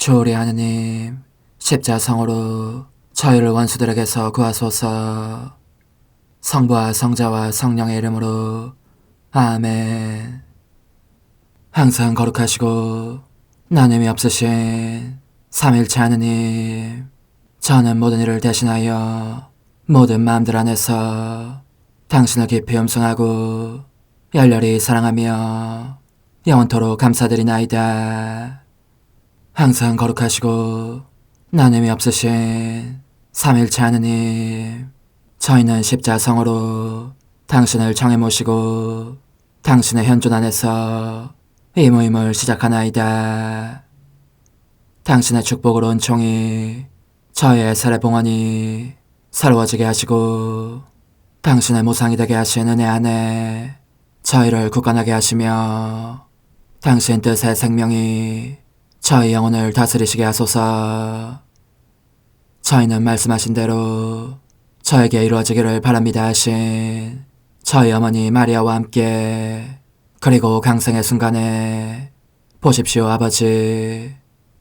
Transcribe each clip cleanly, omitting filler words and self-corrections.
주오리 하느님, 십자성으로 저희를 원수들에게서 구하소서. 성부와 성자와 성령의 이름으로 아멘. 항상 거룩하시고 나눔이 없으신 삼일체 하느님, 저는 모든 일을 대신하여 모든 마음들 안에서 당신을 깊이 음성하고 열렬히 사랑하며 영원토록 감사드리나이다. 항상 거룩하시고 나눔이 없으신 삼일체 하느님, 저희는 십자성으로 당신을 정해 모시고 당신의 현존 안에서 이 모임을 시작하나이다. 당신의 축복으로 은총이 저희의 세례봉헌이 새로워지게 하시고 당신의 모상이 되게 하신 은혜 안에 저희를 굳건하게 하시며 당신 뜻의 생명이 저희 영혼을 다스리시게 하소서. 저희는 말씀하신 대로 저에게 이루어지기를 바랍니다 하신 저희 어머니 마리아와 함께, 그리고 강생의 순간에 보십시오 아버지,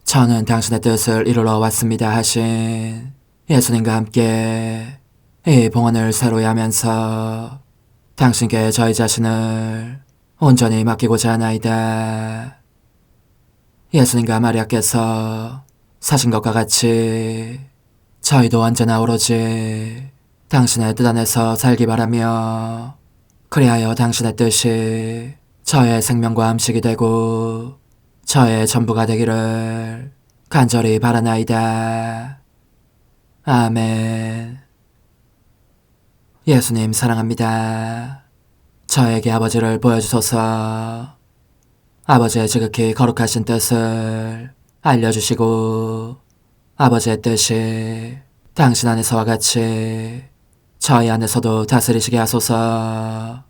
저는 당신의 뜻을 이루러 왔습니다 하신 예수님과 함께 이 봉헌을 새로이 하면서 당신께 저희 자신을 온전히 맡기고자 하나이다. 예수님과 마리아께서 사신 것과 같이 저희도 언제나 오로지 당신의 뜻 안에서 살기 바라며, 그리하여 당신의 뜻이 저의 생명과 음식이 되고 저의 전부가 되기를 간절히 바라나이다. 아멘. 예수님 사랑합니다. 저에게 아버지를 보여주소서. 아버지의 지극히 거룩하신 뜻을 알려주시고 아버지의 뜻이 당신 안에서와 같이 저희 안에서도 다스리시게 하소서.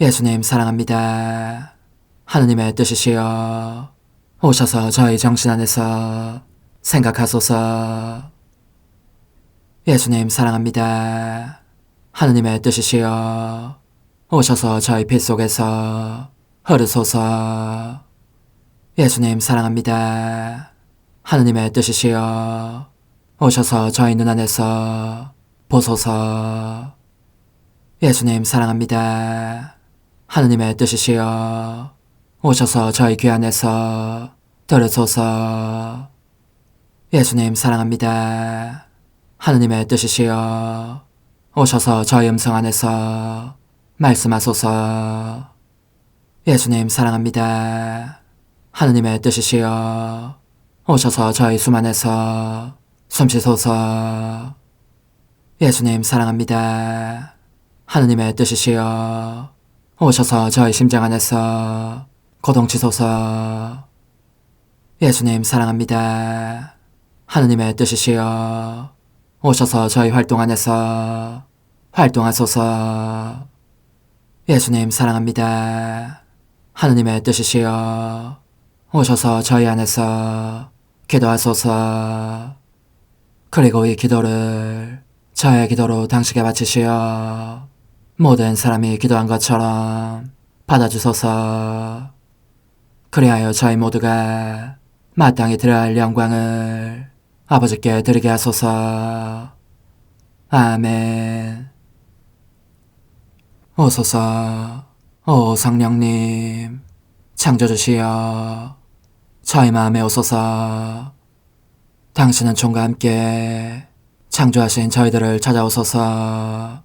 예수님 사랑합니다. 하느님의 뜻이시여 오셔서 저희 정신 안에서 생각하소서. 예수님 사랑합니다. 하느님의 뜻이시여 오셔서 저희 피 속에서 흐르소서. 예수님 사랑합니다. 하느님의 뜻이시여 오셔서 저희 눈 안에서 보소서. 예수님 사랑합니다. 하느님의 뜻이시여 오셔서 저희 귀 안에서 들으소서. 예수님 사랑합니다. 하느님의 뜻이시여 오셔서 저희 음성 안에서 말씀하소서. 예수님 사랑합니다. 하느님의 뜻이시여 오셔서 저희 숨 안에서 숨쉬소서. 예수님 사랑합니다. 하느님의 뜻이시여 오셔서 저희 심장 안에서 고동치소서. 예수님 사랑합니다. 하느님의 뜻이시여 오셔서 저희 활동 안에서 활동하소서. 예수님 사랑합니다. 하느님의 뜻이시여 오셔서 저희 안에서 기도하소서. 그리고 이 기도를 저의 기도로 당신께 바치시어 모든 사람이 기도한 것처럼 받아주소서. 그리하여 저희 모두가 마땅히 드려야 할 영광을 아버지께 드리게 하소서. 아멘. 오소서. 오 성령님 창조주시여 저희 마음에 오소서. 당신은 총과 함께 창조하신 저희들을 찾아오소서.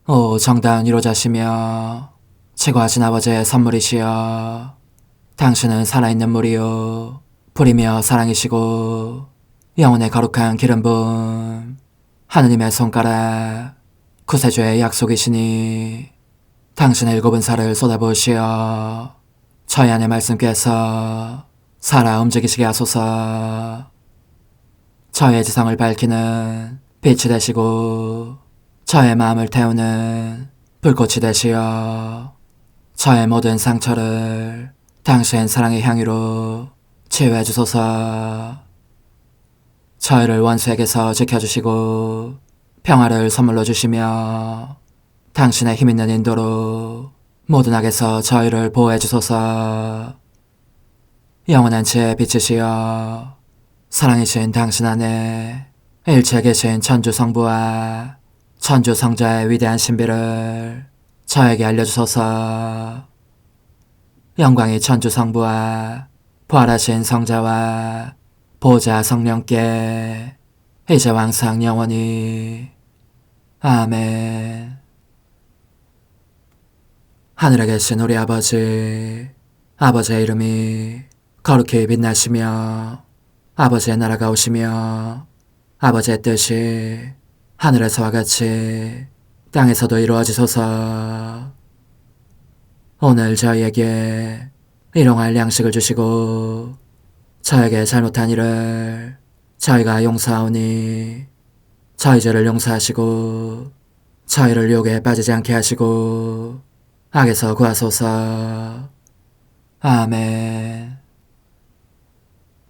오 정다운 위로자시며 최고하신 아버지의 선물이시여 당신은 살아있는 물이요 불이며 사랑이시고 영혼의 거룩한 기름 부음 하느님의 손가락 구세주의 약속이시니 당신의 일곱은 살을 쏟아부으시어 저희 안에 말씀께서 살아 움직이시게 하소서. 저의 지성을 밝히는 빛이 되시고 저의 마음을 태우는 불꽃이 되시어 저의 모든 상처를 당신 사랑의 향유로 치유해 주소서. 저희를 원수에게서 지켜주시고 평화를 선물로 주시며 당신의 힘있는 인도로 모든 악에서 저희를 보호해 주소서. 영원한 제 빛이시여 사랑이신 당신 안에 일체 계신 천주 성부와 천주 성자의 위대한 신비를 저에게 알려주소서. 영광이 천주 성부와 부활하신 성자와 보좌 성령께 이제와 항상 영원히 아멘. 하늘에 계신 우리 아버지, 아버지의 이름이 거룩히 빛나시며 아버지의 나라가 오시며 아버지의 뜻이 하늘에서와 같이 땅에서도 이루어지소서. 오늘 저희에게 일용할 양식을 주시고 저에게 잘못한 일을 저희가 용서하오니 저희 죄를 용서하시고 저희를 유혹에 빠지지 않게 하시고 악에서 구하소서. 아멘.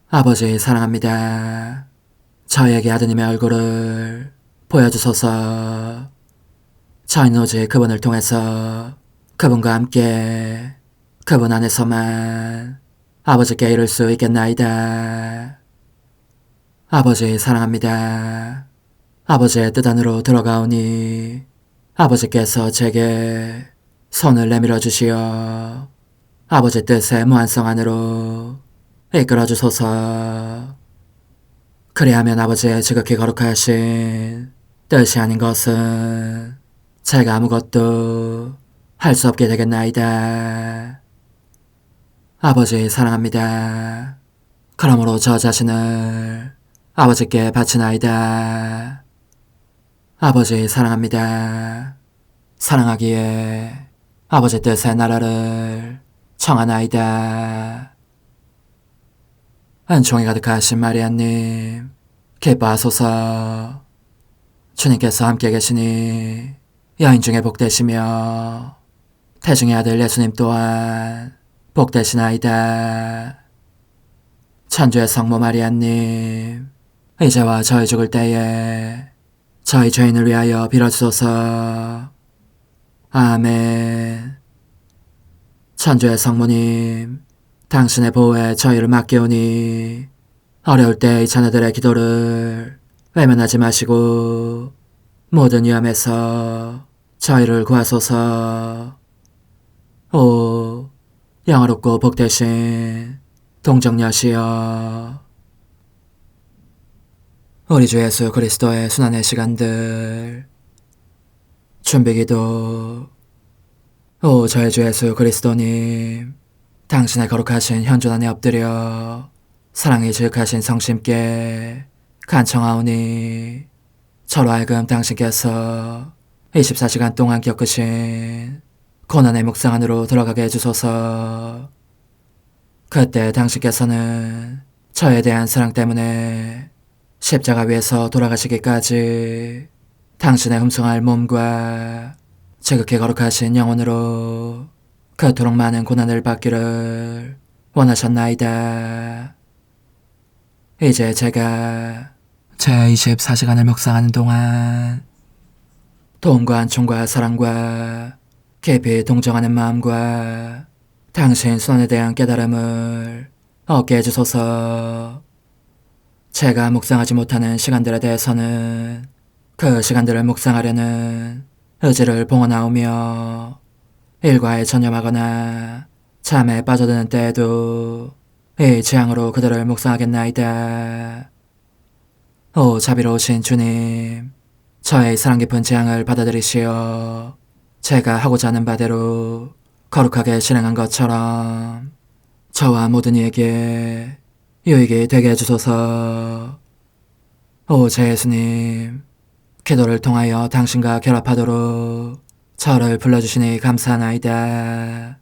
아버지 사랑합니다. 저희에게 아드님의 얼굴을 보여주소서. 저희는 오직 그분을 통해서 그분과 함께 그분 안에서만 아버지께 이룰 수 있겠나이다. 아버지 사랑합니다. 아버지의 뜻 안으로 들어가오니 아버지께서 제게 손을 내밀어 주시어 아버지 뜻의 무한성 안으로 이끌어 주소서. 그리하면 아버지의 지극히 거룩하신 뜻이 아닌 것은 제가 아무것도 할 수 없게 되겠나이다. 아버지 사랑합니다. 그러므로 저 자신을 아버지께 바치나이다. 아버지 사랑합니다. 사랑하기에 아버지 뜻의 나라를 청하나이다. 은총이 가득하신 마리아님, 기뻐하소서. 주님께서 함께 계시니 여인 중에 복되시며 태중의 아들 예수님 또한 복되시나이다. 천주의 성모 마리아님, 이제와 저희 죽을 때에 저희 죄인을 위하여 빌어주소서. 아멘. 천주의 성모님, 당신의 보호에 저희를 맡기오니 어려울 때 이 자녀들의 기도를 외면하지 마시고 모든 위험에서 저희를 구하소서. 오, 영화롭고 복되신 동정녀시여, 우리 주 예수 그리스도의 순환의 시간들 준비기도. 오 저희 주 예수 그리스도님, 당신의 거룩하신 현존 안에 엎드려 사랑이 지극하신 성심께 간청하오니 저로 하여금 당신께서 24시간 동안 겪으신 고난의 묵상 안으로 들어가게 해주소서. 그때 당신께서는 저에 대한 사랑 때문에 십자가 위에서 돌아가시기까지 당신의 흠숭할 몸과 지극히 거룩하신 영혼으로 그토록 많은 고난을 받기를 원하셨나이다. 이제 제가 제 24시간을 묵상하는 동안 도움과 안총과 사랑과 깊이 동정하는 마음과 당신 손에 대한 깨달음을 얻게 해주소서. 제가 묵상하지 못하는 시간들에 대해서는 그 시간들을 묵상하려는 의지를 봉헌하오며 일과에 전념하거나 잠에 빠져드는 때에도 이 재앙으로 그들을 묵상하겠나이다. 오 자비로우신 주님, 저의 사랑 깊은 재앙을 받아들이시어 제가 하고자 하는 바대로 거룩하게 실행한 것처럼 저와 모든 이에게 유익이 되게 해주소서. 오 제 예수님, 기도를 통하여 당신과 결합하도록 저를 불러주시니 감사하나이다.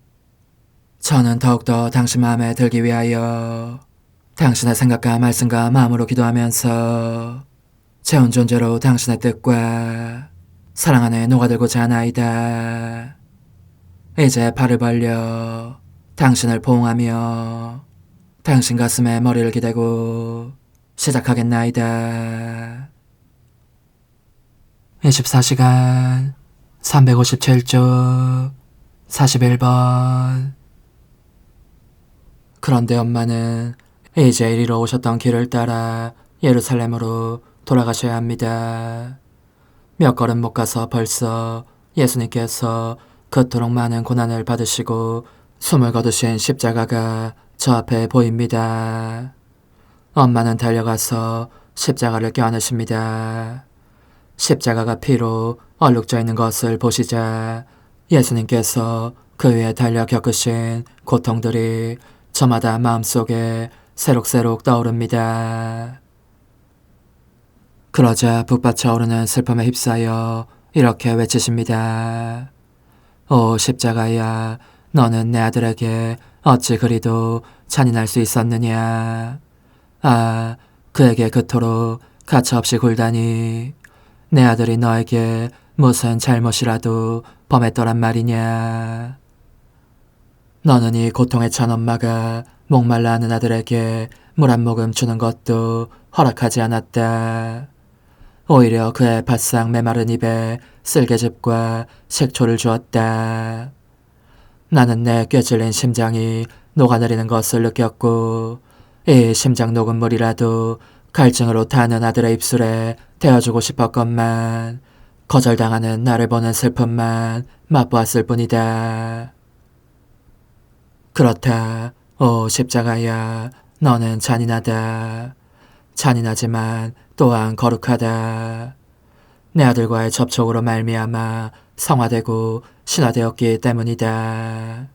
저는 더욱더 당신 마음에 들기 위하여 당신의 생각과 말씀과 마음으로 기도하면서 제 온 존재로 당신의 뜻과 사랑 안에 녹아들고자 하나이다. 이제 팔을 벌려 당신을 포옹하며 당신 가슴에 머리를 기대고 시작하겠나이다. 24시간 357쪽 41번. 그런데 엄마는 이제 이리로 오셨던 길을 따라 예루살렘으로 돌아가셔야 합니다. 몇 걸음 못 가서 벌써 예수님께서 그토록 많은 고난을 받으시고 숨을 거두신 십자가가 저 앞에 보입니다. 엄마는 달려가서 십자가를 껴안으십니다. 십자가가 피로 얼룩져 있는 것을 보시자 예수님께서 그 위에 달려 겪으신 고통들이 저마다 마음속에 새록새록 떠오릅니다. 그러자 북받쳐 오르는 슬픔에 휩싸여 이렇게 외치십니다. 오 십자가야, 너는 내 아들에게 어찌 그리도 잔인할 수 있었느냐. 아, 그에게 그토록 가차없이 굴다니. 내 아들이 너에게 무슨 잘못이라도 범했더란 말이냐. 너는 이 고통에 찬 엄마가 목말라 하는 아들에게 물 한 모금 주는 것도 허락하지 않았다. 오히려 그의 바싹 메마른 입에 쓸개즙과 식초를 주었다. 나는 내 꿰질린 심장이 녹아내리는 것을 느꼈고 이 심장 녹은 물이라도 갈증으로 타는 아들의 입술에 대어주고 싶었건만 거절당하는 나를 보는 슬픔만 맛보았을 뿐이다. 그렇다. 오 십자가야, 너는 잔인하다. 잔인하지만 또한 거룩하다. 내 아들과의 접촉으로 말미암아 성화되고 신화되었기 때문이다.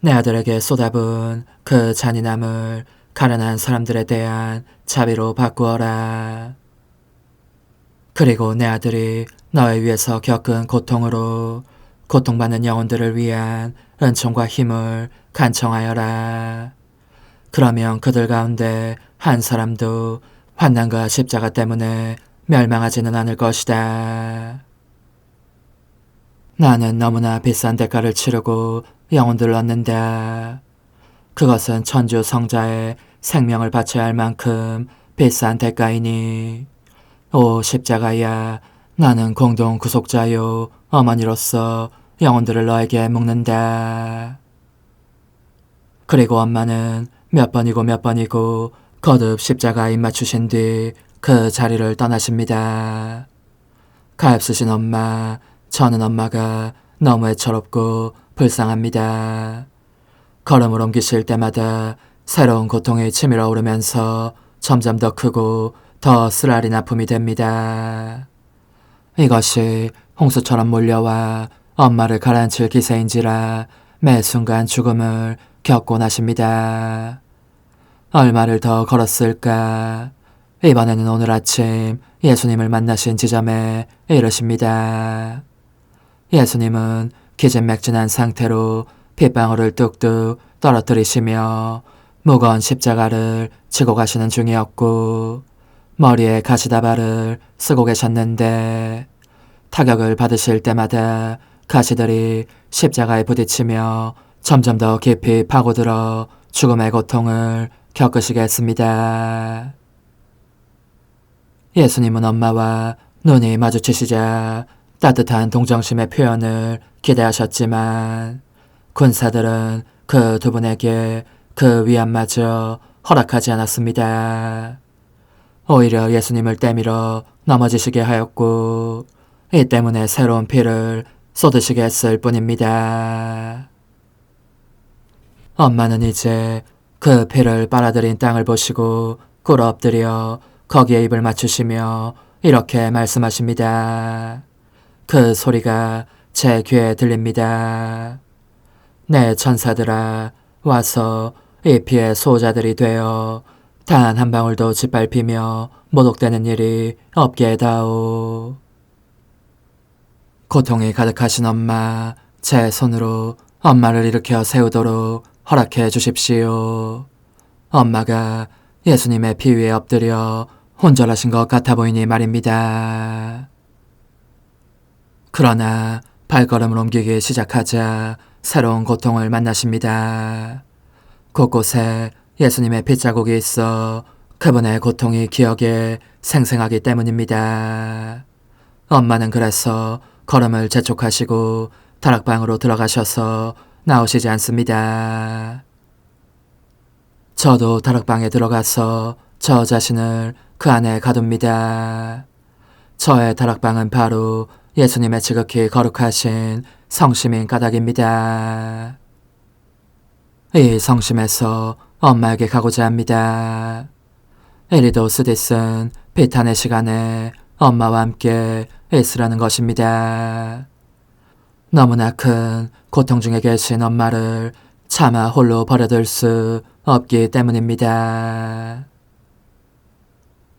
내 아들에게 쏟아부은 그 잔인함을 가련한 사람들에 대한 자비로 바꾸어라. 그리고 내 아들이 너에 위해서 겪은 고통으로 고통받는 영혼들을 위한 은총과 힘을 간청하여라. 그러면 그들 가운데 한 사람도 환난과 십자가 때문에 멸망하지는 않을 것이다. 나는 너무나 비싼 대가를 치르고 영혼들을 얻는다. 그것은 천주 성자의 생명을 바쳐야 할 만큼 비싼 대가이니. 오 십자가야, 나는 공동 구속자요 어머니로서 영혼들을 너에게 묵는다. 그리고 엄마는 몇 번이고 거듭 십자가에 입맞추신 뒤 그 자리를 떠나십니다. 가엾으신 엄마, 저는 엄마가 너무 애처롭고 불쌍합니다. 걸음을 옮기실 때마다 새로운 고통이 치밀어 오르면서 점점 더 크고 더 쓰라린 아픔이 됩니다. 이것이 홍수처럼 몰려와 엄마를 가라앉힐 기세인지라 매 순간 죽음을 겪곤 하십니다. 얼마를 더 걸었을까. 이번에는 오늘 아침 예수님을 만나신 지점에 이르십니다. 예수님은 기진맥진한 상태로 핏방울을 뚝뚝 떨어뜨리시며 무거운 십자가를 지고 가시는 중이었고 머리에 가시다발을 쓰고 계셨는데 타격을 받으실 때마다 가시들이 십자가에 부딪히며 점점 더 깊이 파고들어 죽음의 고통을 겪으시겠습니다. 예수님은 엄마와 눈이 마주치시자 따뜻한 동정심의 표현을 기대하셨지만 군사들은 그 두 분에게 그 위안마저 허락하지 않았습니다. 오히려 예수님을 때밀어 넘어지시게 하였고 이 때문에 새로운 피를 쏟으시게 했을 뿐입니다. 엄마는 이제 그 피를 빨아들인 땅을 보시고 꿇어 엎드려 거기에 입을 맞추시며 이렇게 말씀하십니다. 그 소리가 제 귀에 들립니다. 내 천사들아, 와서 이 피의 수호자들이 되어 단 한 방울도 짓밟히며 모독되는 일이 없게 해다오. 고통이 가득하신 엄마, 제 손으로 엄마를 일으켜 세우도록 허락해 주십시오. 엄마가 예수님의 피 위에 엎드려 혼절하신 것 같아 보이니 말입니다. 그러나 발걸음을 옮기기 시작하자 새로운 고통을 만나십니다. 곳곳에 예수님의 핏자국이 있어 그분의 고통이 기억에 생생하기 때문입니다. 엄마는 그래서 걸음을 재촉하시고 다락방으로 들어가셔서 나오시지 않습니다. 저도 다락방에 들어가서 저 자신을 그 안에 가둡니다. 저의 다락방은 바로 예수님의 지극히 거룩하신 성심인 까닭입니다. 이 성심에서 엄마에게 가고자 합니다. 에리도 스디슨 비탄의 시간에 엄마와 함께 있으라는 것입니다. 너무나 큰 고통 중에 계신 엄마를 차마 홀로 버려둘 수 없기 때문입니다.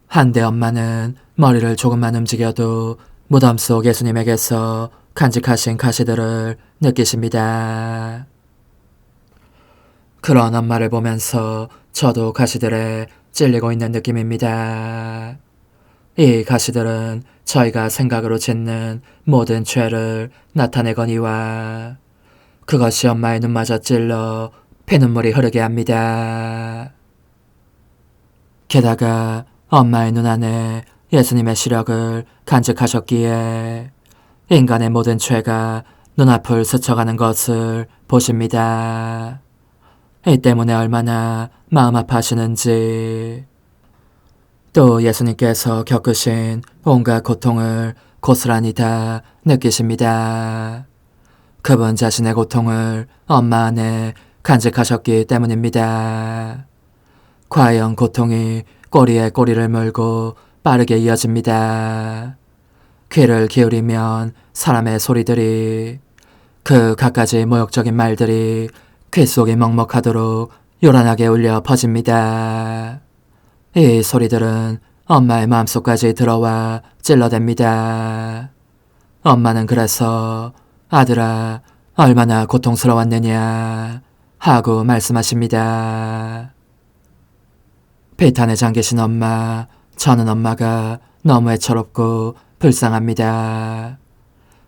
한데 엄마는 머리를 조금만 움직여도 무덤 속 예수님에게서 간직하신 가시들을 느끼십니다. 그런 엄마를 보면서 저도 가시들에 찔리고 있는 느낌입니다. 이 가시들은 저희가 생각으로 짓는 모든 죄를 나타내거니와 그것이 엄마의 눈마저 찔러 피눈물이 흐르게 합니다. 게다가 엄마의 눈 안에 예수님의 시력을 간직하셨기에 인간의 모든 죄가 눈앞을 스쳐가는 것을 보십니다. 이 때문에 얼마나 마음 아파하시는지, 또 예수님께서 겪으신 온갖 고통을 고스란히 다 느끼십니다. 그분 자신의 고통을 엄마 안에 간직하셨기 때문입니다. 과연 고통이 꼬리에 꼬리를 물고 빠르게 이어집니다. 귀를 기울이면 사람의 소리들이, 그 갖가지 모욕적인 말들이 귓속이 먹먹하도록 요란하게 울려 퍼집니다. 이 소리들은 엄마의 마음속까지 들어와 찔러댑니다. 엄마는 그래서 아들아 얼마나 고통스러웠느냐 하고 말씀하십니다. 비탄에 잠기신 엄마, 저는 엄마가 너무 애처롭고 불쌍합니다.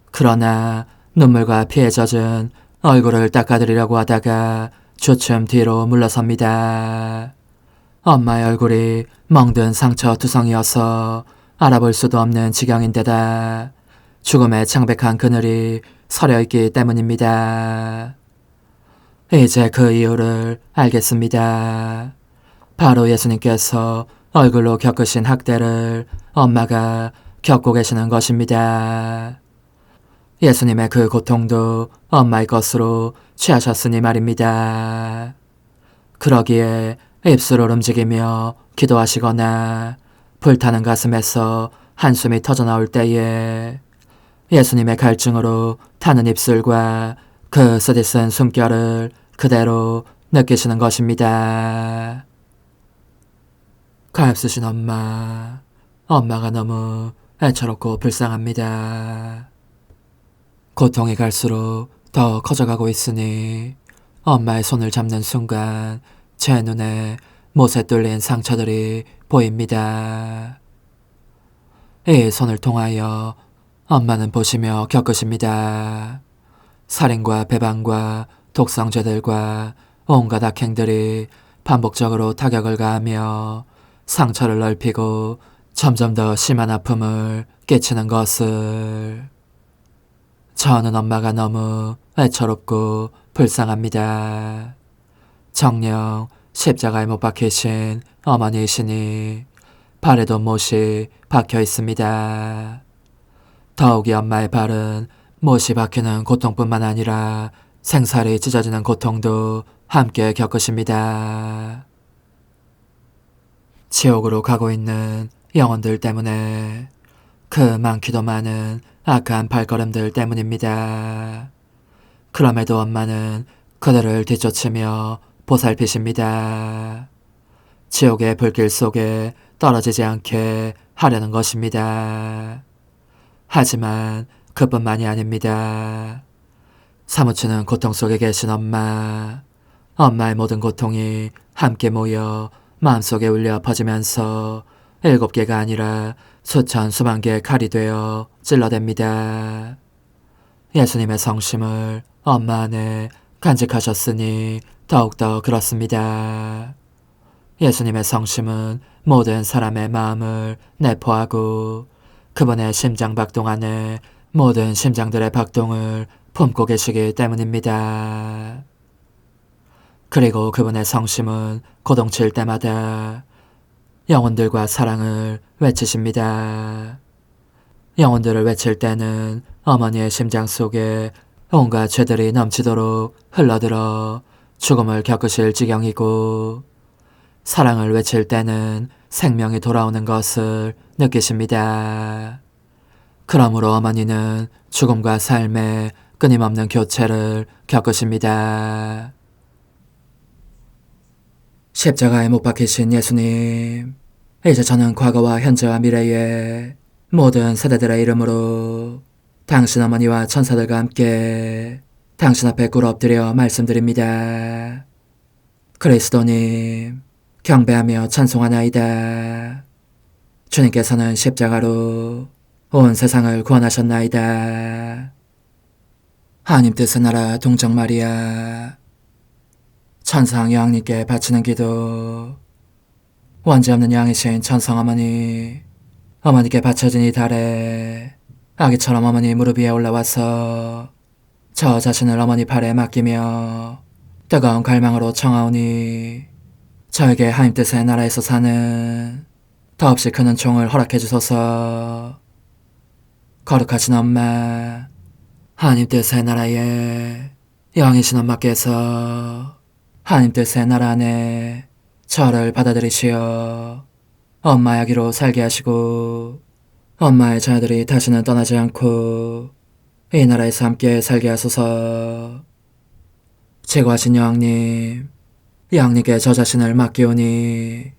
그러나 눈물과 피에 젖은 얼굴을 닦아드리려고 하다가 주춤 뒤로 물러섭니다. 엄마의 얼굴이 멍든 상처투성이어서 알아볼 수도 없는 지경인데다 죽음의 창백한 그늘이 서려있기 때문입니다. 이제 그 이유를 알겠습니다. 바로 예수님께서 얼굴로 겪으신 학대를 엄마가 겪고 계시는 것입니다. 예수님의 그 고통도 엄마의 것으로 취하셨으니 말입니다. 그러기에 입술을 움직이며 기도하시거나 불타는 가슴에서 한숨이 터져나올 때에 예수님의 갈증으로 타는 입술과 그 쓰디쓴 숨결을 그대로 느끼시는 것입니다. 가엾으신 엄마, 엄마가 너무 애처롭고 불쌍합니다. 고통이 갈수록 더 커져가고 있으니 엄마의 손을 잡는 순간 제 눈에 못에 뚫린 상처들이 보입니다. 이 손을 통하여 엄마는 보시며 겪으십니다. 살인과 배반과 독성죄들과 온갖 악행들이 반복적으로 타격을 가하며 상처를 넓히고 점점 더 심한 아픔을 끼치는 것을, 저는 엄마가 너무 애처롭고 불쌍합니다. 정녕 십자가에 못 박히신 어머니이시니 발에도 못이 박혀 있습니다. 더욱이 엄마의 발은 못이 박히는 고통뿐만 아니라 생살이 찢어지는 고통도 함께 겪으십니다. 지옥으로 가고 있는 영혼들 때문에, 그 많기도 많은 악한 발걸음들 때문입니다. 그럼에도 엄마는 그들을 뒤쫓으며 보살피십니다. 지옥의 불길 속에 떨어지지 않게 하려는 것입니다. 하지만 그뿐만이 아닙니다. 사무치는 고통 속에 계신 엄마, 엄마의 모든 고통이 함께 모여 마음속에 울려 퍼지면서 7개가 아니라 수천 수만 개의 칼이 되어 찔러댑니다. 예수님의 성심을 엄마 안에 간직하셨으니 더욱더 그렇습니다. 예수님의 성심은 모든 사람의 마음을 내포하고 그분의 심장 박동 안에 모든 심장들의 박동을 품고 계시기 때문입니다. 그리고 그분의 성심은 고동칠 때마다 영혼들과 사랑을 외치십니다. 영혼들을 외칠 때는 어머니의 심장 속에 온갖 죄들이 넘치도록 흘러들어 죽음을 겪으실 지경이고, 사랑을 외칠 때는 생명이 돌아오는 것을 느끼십니다. 그러므로 어머니는 죽음과 삶의 끊임없는 교체를 겪으십니다. 십자가에 못 박히신 예수님, 이제 저는 과거와 현재와 미래의 모든 세대들의 이름으로 당신 어머니와 천사들과 함께 당신 앞에 꿇어 엎드려 말씀드립니다. 그리스도님, 경배하며 찬송하나이다. 주님께서는 십자가로 온 세상을 구원하셨나이다. 하나님 뜻의 나라 동정 마리아, 천상 여왕님께 바치는 기도. 원죄 없는 양이신 천상 어머니, 어머니께 바쳐진 이 달에 아기처럼 어머니 무릎 위에 올라와서 저 자신을 어머니 팔에 맡기며 뜨거운 갈망으로 청하오니, 저에게 하나님 뜻의 나라에서 사는 더없이 큰 은총을 허락해 주소서. 거룩하신 엄마, 하나님 뜻의 나라에 영이신 엄마께서 하나님 뜻의 나라 안에 저를 받아들이시어 엄마의 아기로 살게 하시고, 엄마의 자녀들이 다시는 떠나지 않고 이 나라에서 함께 살게 하소서. 제거하신 여왕님, 여왕님께 저 자신을 맡기오니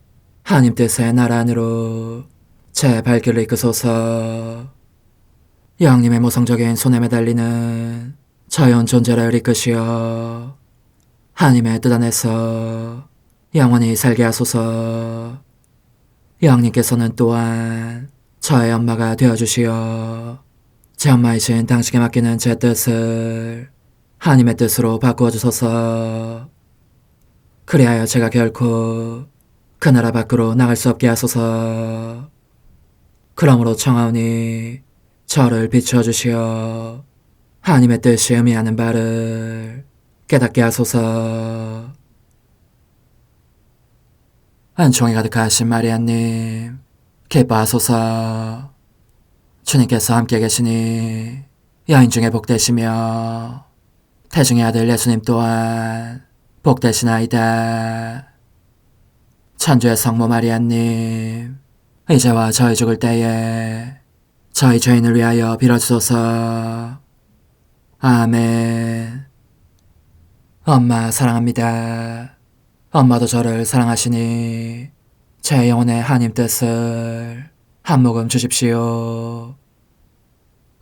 하나님 뜻의 나라 안으로 제 발길을 이끄소서. 여왕님의 모성적인 손에 매달리는 자연 존재를 이끄시어 하나님의 뜻 안에서 영원히 살게 하소서. 여왕님께서는 또한 저의 엄마가 되어주시어 제 엄마이신 당신께 맡기는 제 뜻을 하나님의 뜻으로 바꾸어 주소서. 그리하여 제가 결코 그 나라 밖으로 나갈 수 없게 하소서. 그러므로 청하오니 저를 비추어 주시어 하나님의 뜻이 의미하는 바를 깨닫게 하소서. 은총이 가득하신 마리아님, 기뻐하소서. 주님께서 함께 계시니 여인 중에 복되시며 태중의 아들 예수님 또한 복되시나이다. 천주의 성모 마리아님, 이제와 저희 죽을 때에 저희 죄인을 위하여 빌어주소서. 아멘. 엄마 사랑합니다. 엄마도 저를 사랑하시니 제 영혼의 하나님 뜻을 한 모금 주십시오.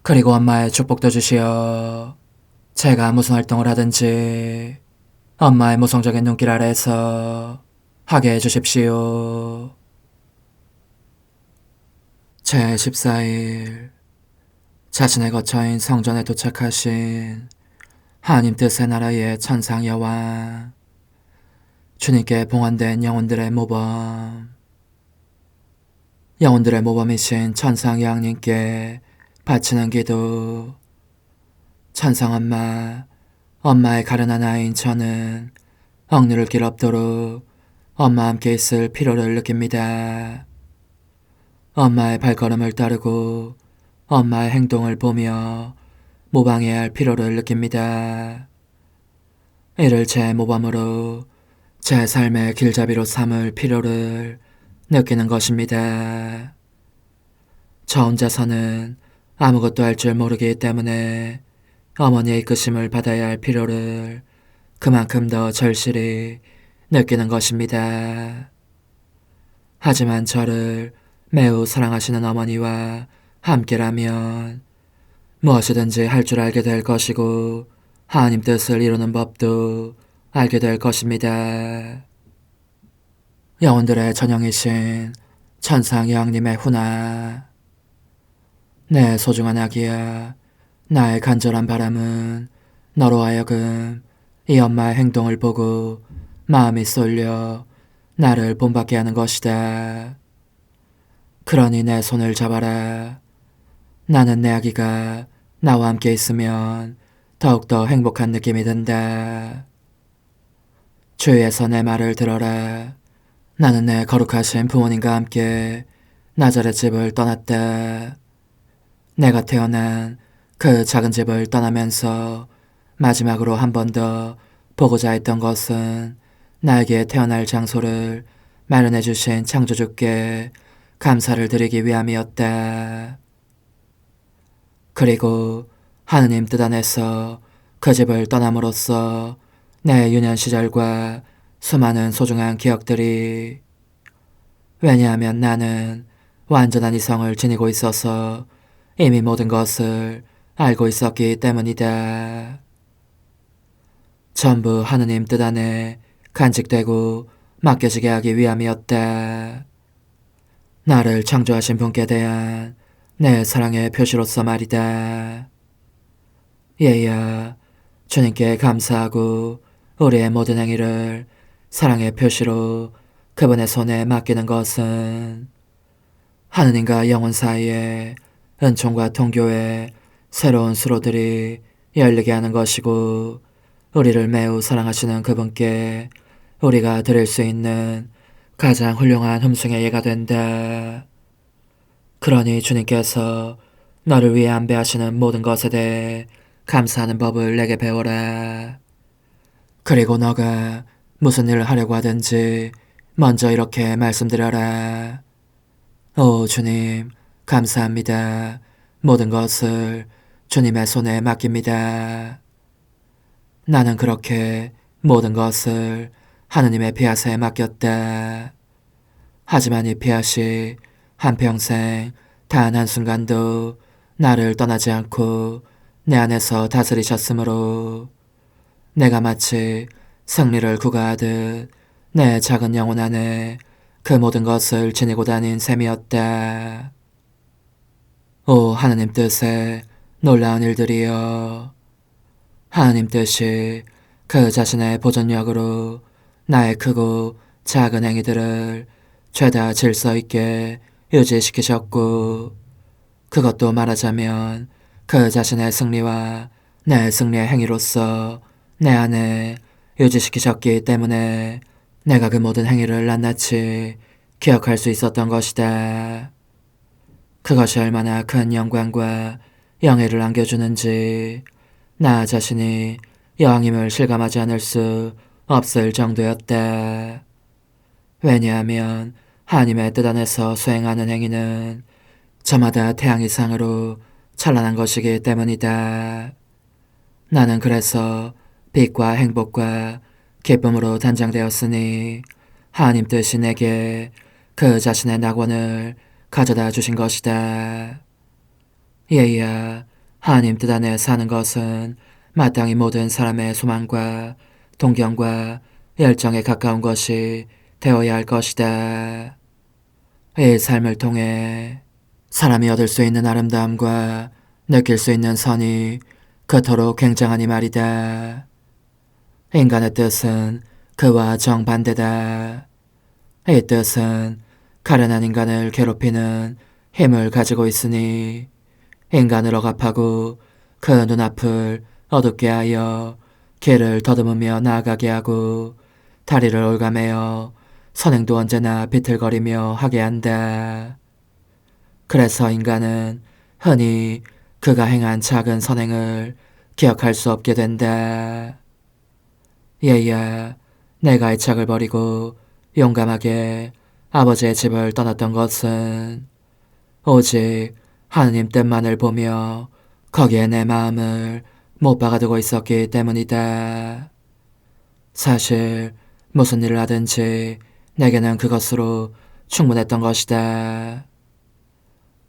그리고 엄마의 축복도 주시어 제가 무슨 활동을 하든지 엄마의 모성적인 눈길 아래에서 하게 해주십시오. 제14일, 자신의 거처인 성전에 도착하신 하나님 뜻의 나라의 천상 여왕, 주님께 봉헌된 영혼들의 모범, 영혼들의 모범이신 천상 여왕님께 바치는 기도. 천상 엄마, 엄마의 가련한 아이인 저는 억누를 길 없도록 엄마와 함께 있을 필요를 느낍니다. 엄마의 발걸음을 따르고 엄마의 행동을 보며 모방해야 할 필요를 느낍니다. 이를 제 모범으로 제 삶의 길잡이로 삼을 필요를 느끼는 것입니다. 저 혼자서는 아무것도 할 줄 모르기 때문에 어머니의 이끄심을 받아야 할 필요를 그만큼 더 절실히 느끼는 것입니다. 하지만 저를 매우 사랑하시는 어머니와 함께라면 무엇이든지 할 줄 알게 될 것이고 하나님 뜻을 이루는 법도 알게 될 것입니다. 영혼들의 전형이신 천상 여왕님의 훈아, 내 소중한 아기야, 나의 간절한 바람은 너로 하여금 이 엄마의 행동을 보고 마음이 쏠려 나를 본받게 하는 것이다. 그러니 내 손을 잡아라. 나는 내 아기가 나와 함께 있으면 더욱더 행복한 느낌이 든다. 주위에서 내 말을 들어라. 나는 내 거룩하신 부모님과 함께 나자렛 집을 떠났다. 내가 태어난 그 작은 집을 떠나면서 마지막으로 한 번 더 보고자 했던 것은 나에게 태어날 장소를 마련해 주신 창조주께 감사를 드리기 위함이었다. 그리고 하느님 뜻 안에서 그 집을 떠남으로써 내 유년 시절과 수많은 소중한 기억들이, 왜냐하면 나는 완전한 이성을 지니고 있어서 이미 모든 것을 알고 있었기 때문이다. 전부 하느님 뜻 안에 간직되고 맡겨지게 하기 위함이었다. 나를 창조하신 분께 대한 내 사랑의 표시로서 말이다. 얘야, 주님께 감사하고 우리의 모든 행위를 사랑의 표시로 그분의 손에 맡기는 것은 하느님과 영혼 사이에 은총과 통교의 새로운 수로들이 열리게 하는 것이고, 우리를 매우 사랑하시는 그분께 우리가 드릴 수 있는 가장 훌륭한 흠숭의 예가 된다. 그러니 주님께서 너를 위해 안배하시는 모든 것에 대해 감사하는 법을 내게 배워라. 그리고 너가 무슨 일을 하려고 하든지 먼저 이렇게 말씀드려라. 오 주님, 감사합니다. 모든 것을 주님의 손에 맡깁니다. 나는 그렇게 모든 것을 하느님의 피앗에 맡겼다. 하지만 이 피앗이 한평생 단 한순간도 나를 떠나지 않고 내 안에서 다스리셨으므로 내가 마치 승리를 구가하듯 내 작은 영혼 안에 그 모든 것을 지니고 다닌 셈이었다. 오 하느님 뜻에 놀라운 일들이여. 하느님 뜻이 그 자신의 보존력으로 나의 크고 작은 행위들을 죄다 질서 있게 유지시키셨고, 그것도 말하자면 그 자신의 승리와 내 승리의 행위로서 내 안에 유지시키셨기 때문에 내가 그 모든 행위를 낱낱이 기억할 수 있었던 것이다. 그것이 얼마나 큰 영광과 영예를 안겨주는지 나 자신이 여왕임을 실감하지 않을 수 없을 정도였다. 왜냐하면 하나님의 뜻 안에서 수행하는 행위는 저마다 태양 이상으로 찬란한 것이기 때문이다. 나는 그래서 빛과 행복과 기쁨으로 단장되었으니 하나님 뜻이 내게 그 자신의 낙원을 가져다 주신 것이다. 얘야, 하나님 뜻 안에 사는 것은 마땅히 모든 사람의 소망과 동경과 열정에 가까운 것이 되어야 할 것이다. 이 삶을 통해 사람이 얻을 수 있는 아름다움과 느낄 수 있는 선이 그토록 굉장하니 말이다. 인간의 뜻은 그와 정반대다. 이 뜻은 가련한 인간을 괴롭히는 힘을 가지고 있으니 인간을 억압하고 그 눈앞을 어둡게 하여 길을 더듬으며 나아가게 하고 다리를 올가매어 선행도 언제나 비틀거리며 하게 한다. 그래서 인간은 흔히 그가 행한 작은 선행을 기억할 수 없게 된다. 얘야, 내가 애착을 버리고 용감하게 아버지의 집을 떠났던 것은 오직 하느님 뜻만을 보며 거기에 내 마음을 못 박아두고 있었기 때문이다. 사실 무슨 일을 하든지 내게는 그것으로 충분했던 것이다.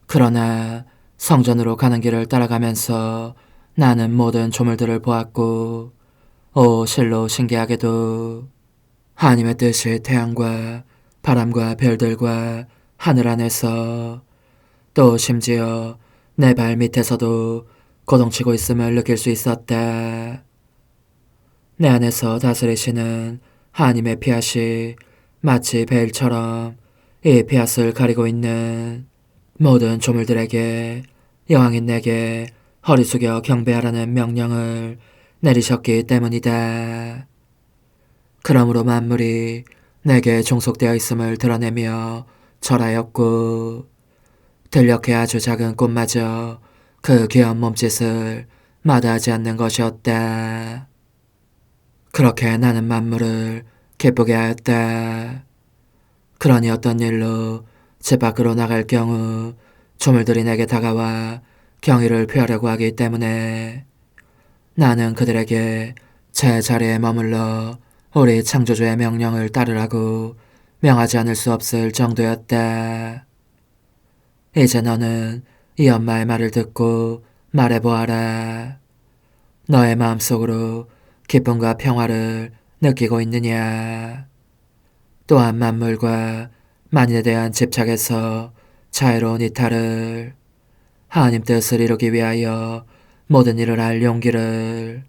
그러나 성전으로 가는 길을 따라가면서 나는 모든 조물들을 보았고, 오 실로 신기하게도 하나님의 뜻이 태양과 바람과 별들과 하늘 안에서 또 심지어 내 발 밑에서도 고동치고 있음을 느낄 수 있었다. 내 안에서 다스리시는 하나님의 피앗이 마치 베일처럼 이 피앗을 가리고 있는 모든 조물들에게 여왕인 내게 허리 숙여 경배하라는 명령을 내리셨기 때문이다. 그러므로 만물이 내게 종속되어 있음을 드러내며 절하였고 들녘에 아주 작은 꽃마저 그 귀한 몸짓을 마다하지 않는 것이었다. 그렇게 나는 만물을 기쁘게 하였다. 그러니 어떤 일로 집 밖으로 나갈 경우 조물들이 내게 다가와 경의를 표하려고 하기 때문에 나는 그들에게 제 자리에 머물러 우리 창조주의 명령을 따르라고 명하지 않을 수 없을 정도였다. 이제 너는 이 엄마의 말을 듣고 말해보아라. 너의 마음속으로 기쁨과 평화를 느끼고 있느냐? 또한 만물과 만인에 대한 집착에서 자유로운 이탈을, 하나님 뜻을 이루기 위하여 모든 일을 할 용기를,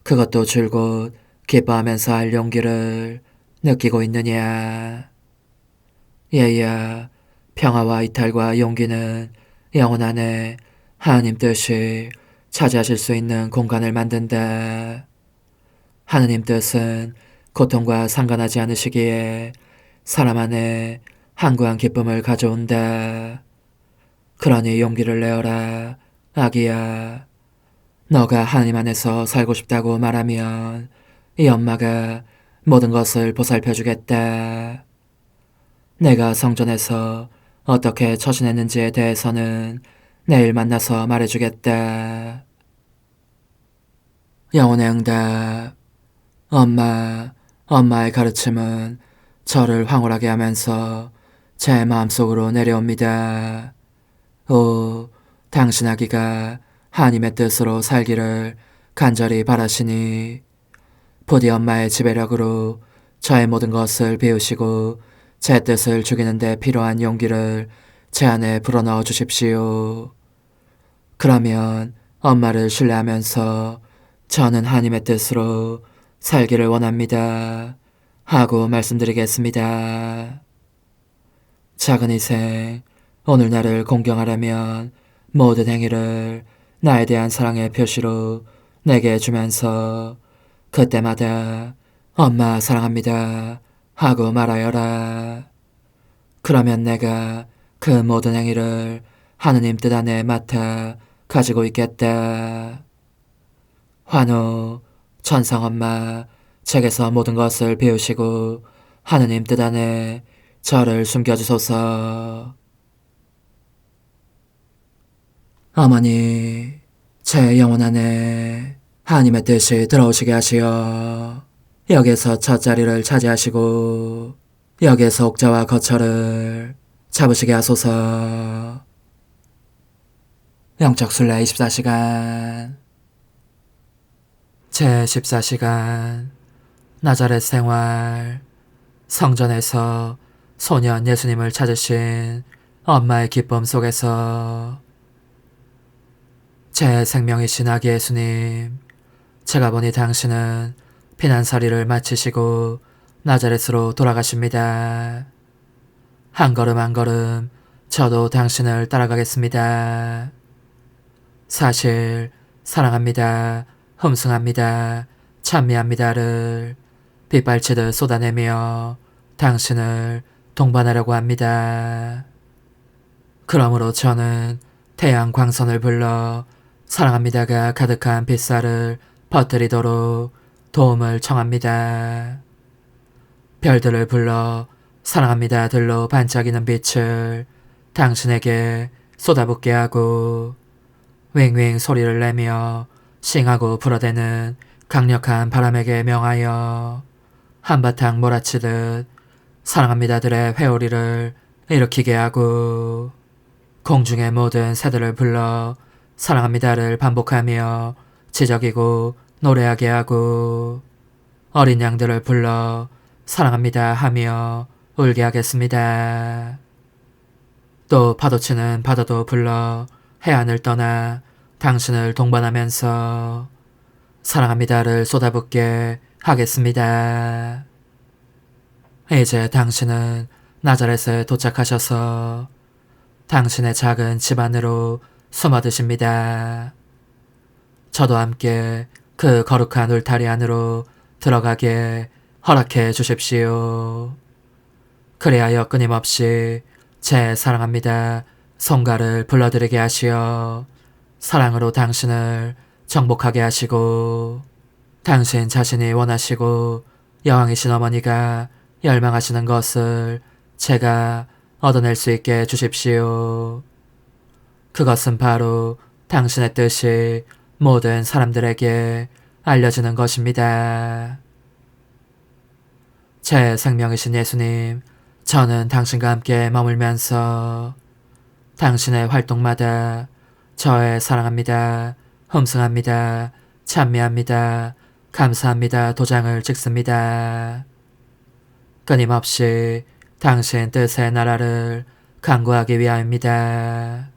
그것도 줄곧 기뻐하면서 할 용기를 느끼고 있느냐? 얘야, 평화와 이탈과 용기는 영혼 안에 하나님 뜻이 차지하실 수 있는 공간을 만든다. 하나님 뜻은 고통과 상관하지 않으시기에 사람 안에 한구한 기쁨을 가져온다. 그러니 용기를 내어라, 아기야. 너가 하나님 안에서 살고 싶다고 말하면 이 엄마가 모든 것을 보살펴주겠다. 내가 성전에서 어떻게 처신했는지에 대해서는 내일 만나서 말해주겠다. 영혼의 응답. 엄마의 가르침은 저를 황홀하게 하면서 제 마음속으로 내려옵니다. 오, 당신 아기가 하나님의 뜻으로 살기를 간절히 바라시니 부디 엄마의 지배력으로 저의 모든 것을 비우시고 제 뜻을 죽이는 데 필요한 용기를 제 안에 불어넣어 주십시오. 그러면 엄마를 신뢰하면서 저는 하나님의 뜻으로 살기를 원합니다. 하고 말씀드리겠습니다. 작은 희생, 오늘 나를 공경하려면 모든 행위를 나에 대한 사랑의 표시로 내게 주면서 그때마다 엄마 사랑합니다 하고 말하여라. 그러면 내가 그 모든 행위를 하느님 뜻 안에 맡아 가지고 있겠다. 환호, 천상 엄마, 책에서 모든 것을 배우시고 하느님 뜻 안에 저를 숨겨주소서. 어머니, 제 영혼 안에 하나님의 뜻이 들어오시게 하시어 여기에서 첫 자리를 차지하시고 여기에서 옥자와 거처를 잡으시게 하소서. 영적 순례 24시간 제 14시간 나자렛 생활. 성전에서 소년 예수님을 찾으신 엄마의 기쁨 속에서 제 생명이신 아기 예수님, 제가 보니 당신은 피난살이를 마치시고 나자렛으로 돌아가십니다. 한 걸음 한 걸음 저도 당신을 따라가겠습니다. 사실 사랑합니다, 흠숭합니다, 찬미합니다를 빗발치듯 쏟아내며 당신을 동반하려고 합니다. 그러므로 저는 태양 광선을 불러 사랑합니다가 가득한 빗살을 퍼뜨리도록 도움을 청합니다. 별들을 불러 사랑합니다들로 반짝이는 빛을 당신에게 쏟아붓게 하고 윙윙 소리를 내며 싱하고 불어대는 강력한 바람에게 명하여 한바탕 몰아치듯 사랑합니다들의 회오리를 일으키게 하고 공중의 모든 새들을 불러 사랑합니다를 반복하며 지저귀고 노래하게 하고 어린 양들을 불러 사랑합니다 하며 울게 하겠습니다. 또 파도치는 바다도 불러 해안을 떠나 당신을 동반하면서 사랑합니다를 쏟아붓게 하겠습니다. 이제 당신은 나자렛에 도착하셔서 당신의 작은 집 안으로 숨어드십니다. 저도 함께 그 거룩한 울타리 안으로 들어가게 허락해 주십시오. 그리하여 끊임없이 제 사랑합니다 성가를 불러드리게 하시어 사랑으로 당신을 정복하게 하시고 당신 자신이 원하시고 여왕이신 어머니가 열망하시는 것을 제가 얻어낼 수 있게 해주십시오. 그것은 바로 당신의 뜻이 모든 사람들에게 알려지는 것입니다. 제 생명이신 예수님, 저는 당신과 함께 머물면서 당신의 활동마다 저의 사랑합니다, 흠숭합니다, 찬미합니다, 감사합니다 도장을 찍습니다. 끊임없이 당신 뜻의 나라를 강구하기 위하여입니다.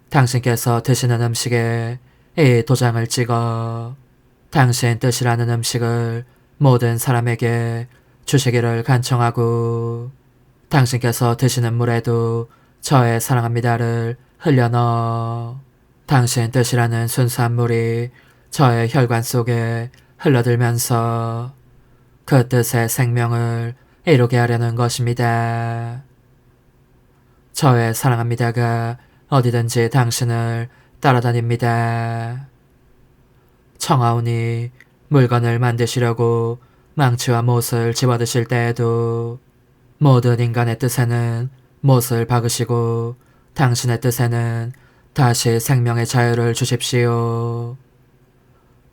당신께서 드시는 음식에 이 도장을 찍어 당신 뜻이라는 음식을 모든 사람에게 주시기를 간청하고 당신께서 드시는 물에도 저의 사랑합니다를 흘려넣어 당신 뜻이라는 순수한 물이 저의 혈관 속에 흘러들면서 그 뜻의 생명을 이루게 하려는 것입니다. 저의 사랑합니다가 어디든지 당신을 따라다닙니다. 청하오니 물건을 만드시려고 망치와 못을 집어드실 때에도 모든 인간의 뜻에는 못을 박으시고 당신의 뜻에는 다시 생명의 자유를 주십시오.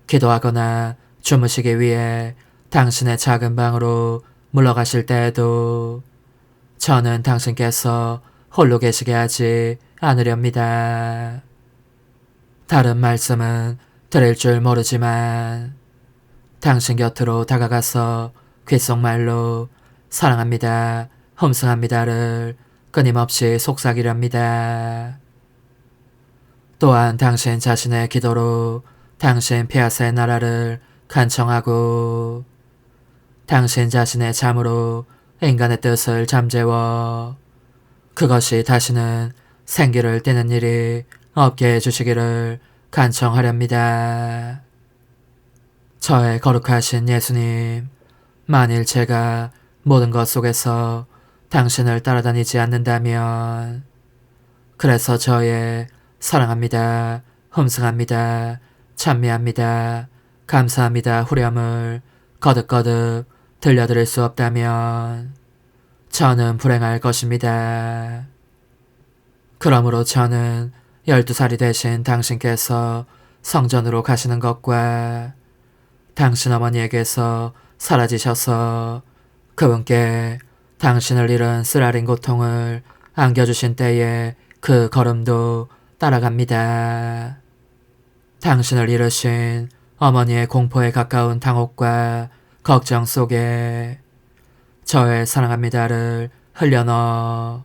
기도하거나 주무시기 위해 당신의 작은 방으로 물러가실 때에도 저는 당신께서 홀로 계시게 하지 않으렵니다. 다른 말씀은 드릴 줄 모르지만 당신 곁으로 다가가서 귓속말로 사랑합니다, 흠숭합니다를 끊임없이 속삭이렵니다. 또한 당신 자신의 기도로 당신 피아스의 나라를 간청하고 당신 자신의 잠으로 인간의 뜻을 잠재워 그것이 다시는 생기를 띠는 일이 없게 해주시기를 간청하렵니다. 저의 거룩하신 예수님, 만일 제가 모든 것 속에서 당신을 따라다니지 않는다면 그래서 저의 사랑합니다, 흠숭합니다, 찬미합니다, 감사합니다 후렴을 거듭거듭 들려드릴 수 없다면 저는 불행할 것입니다. 그러므로 저는 12살이 되신 당신께서 성전으로 가시는 것과 당신 어머니에게서 사라지셔서 그분께 당신을 잃은 쓰라린 고통을 안겨주신 때의 그 걸음도 따라갑니다. 당신을 잃으신 어머니의 공포에 가까운 당혹과 걱정 속에 저의 사랑합니다를 흘려넣어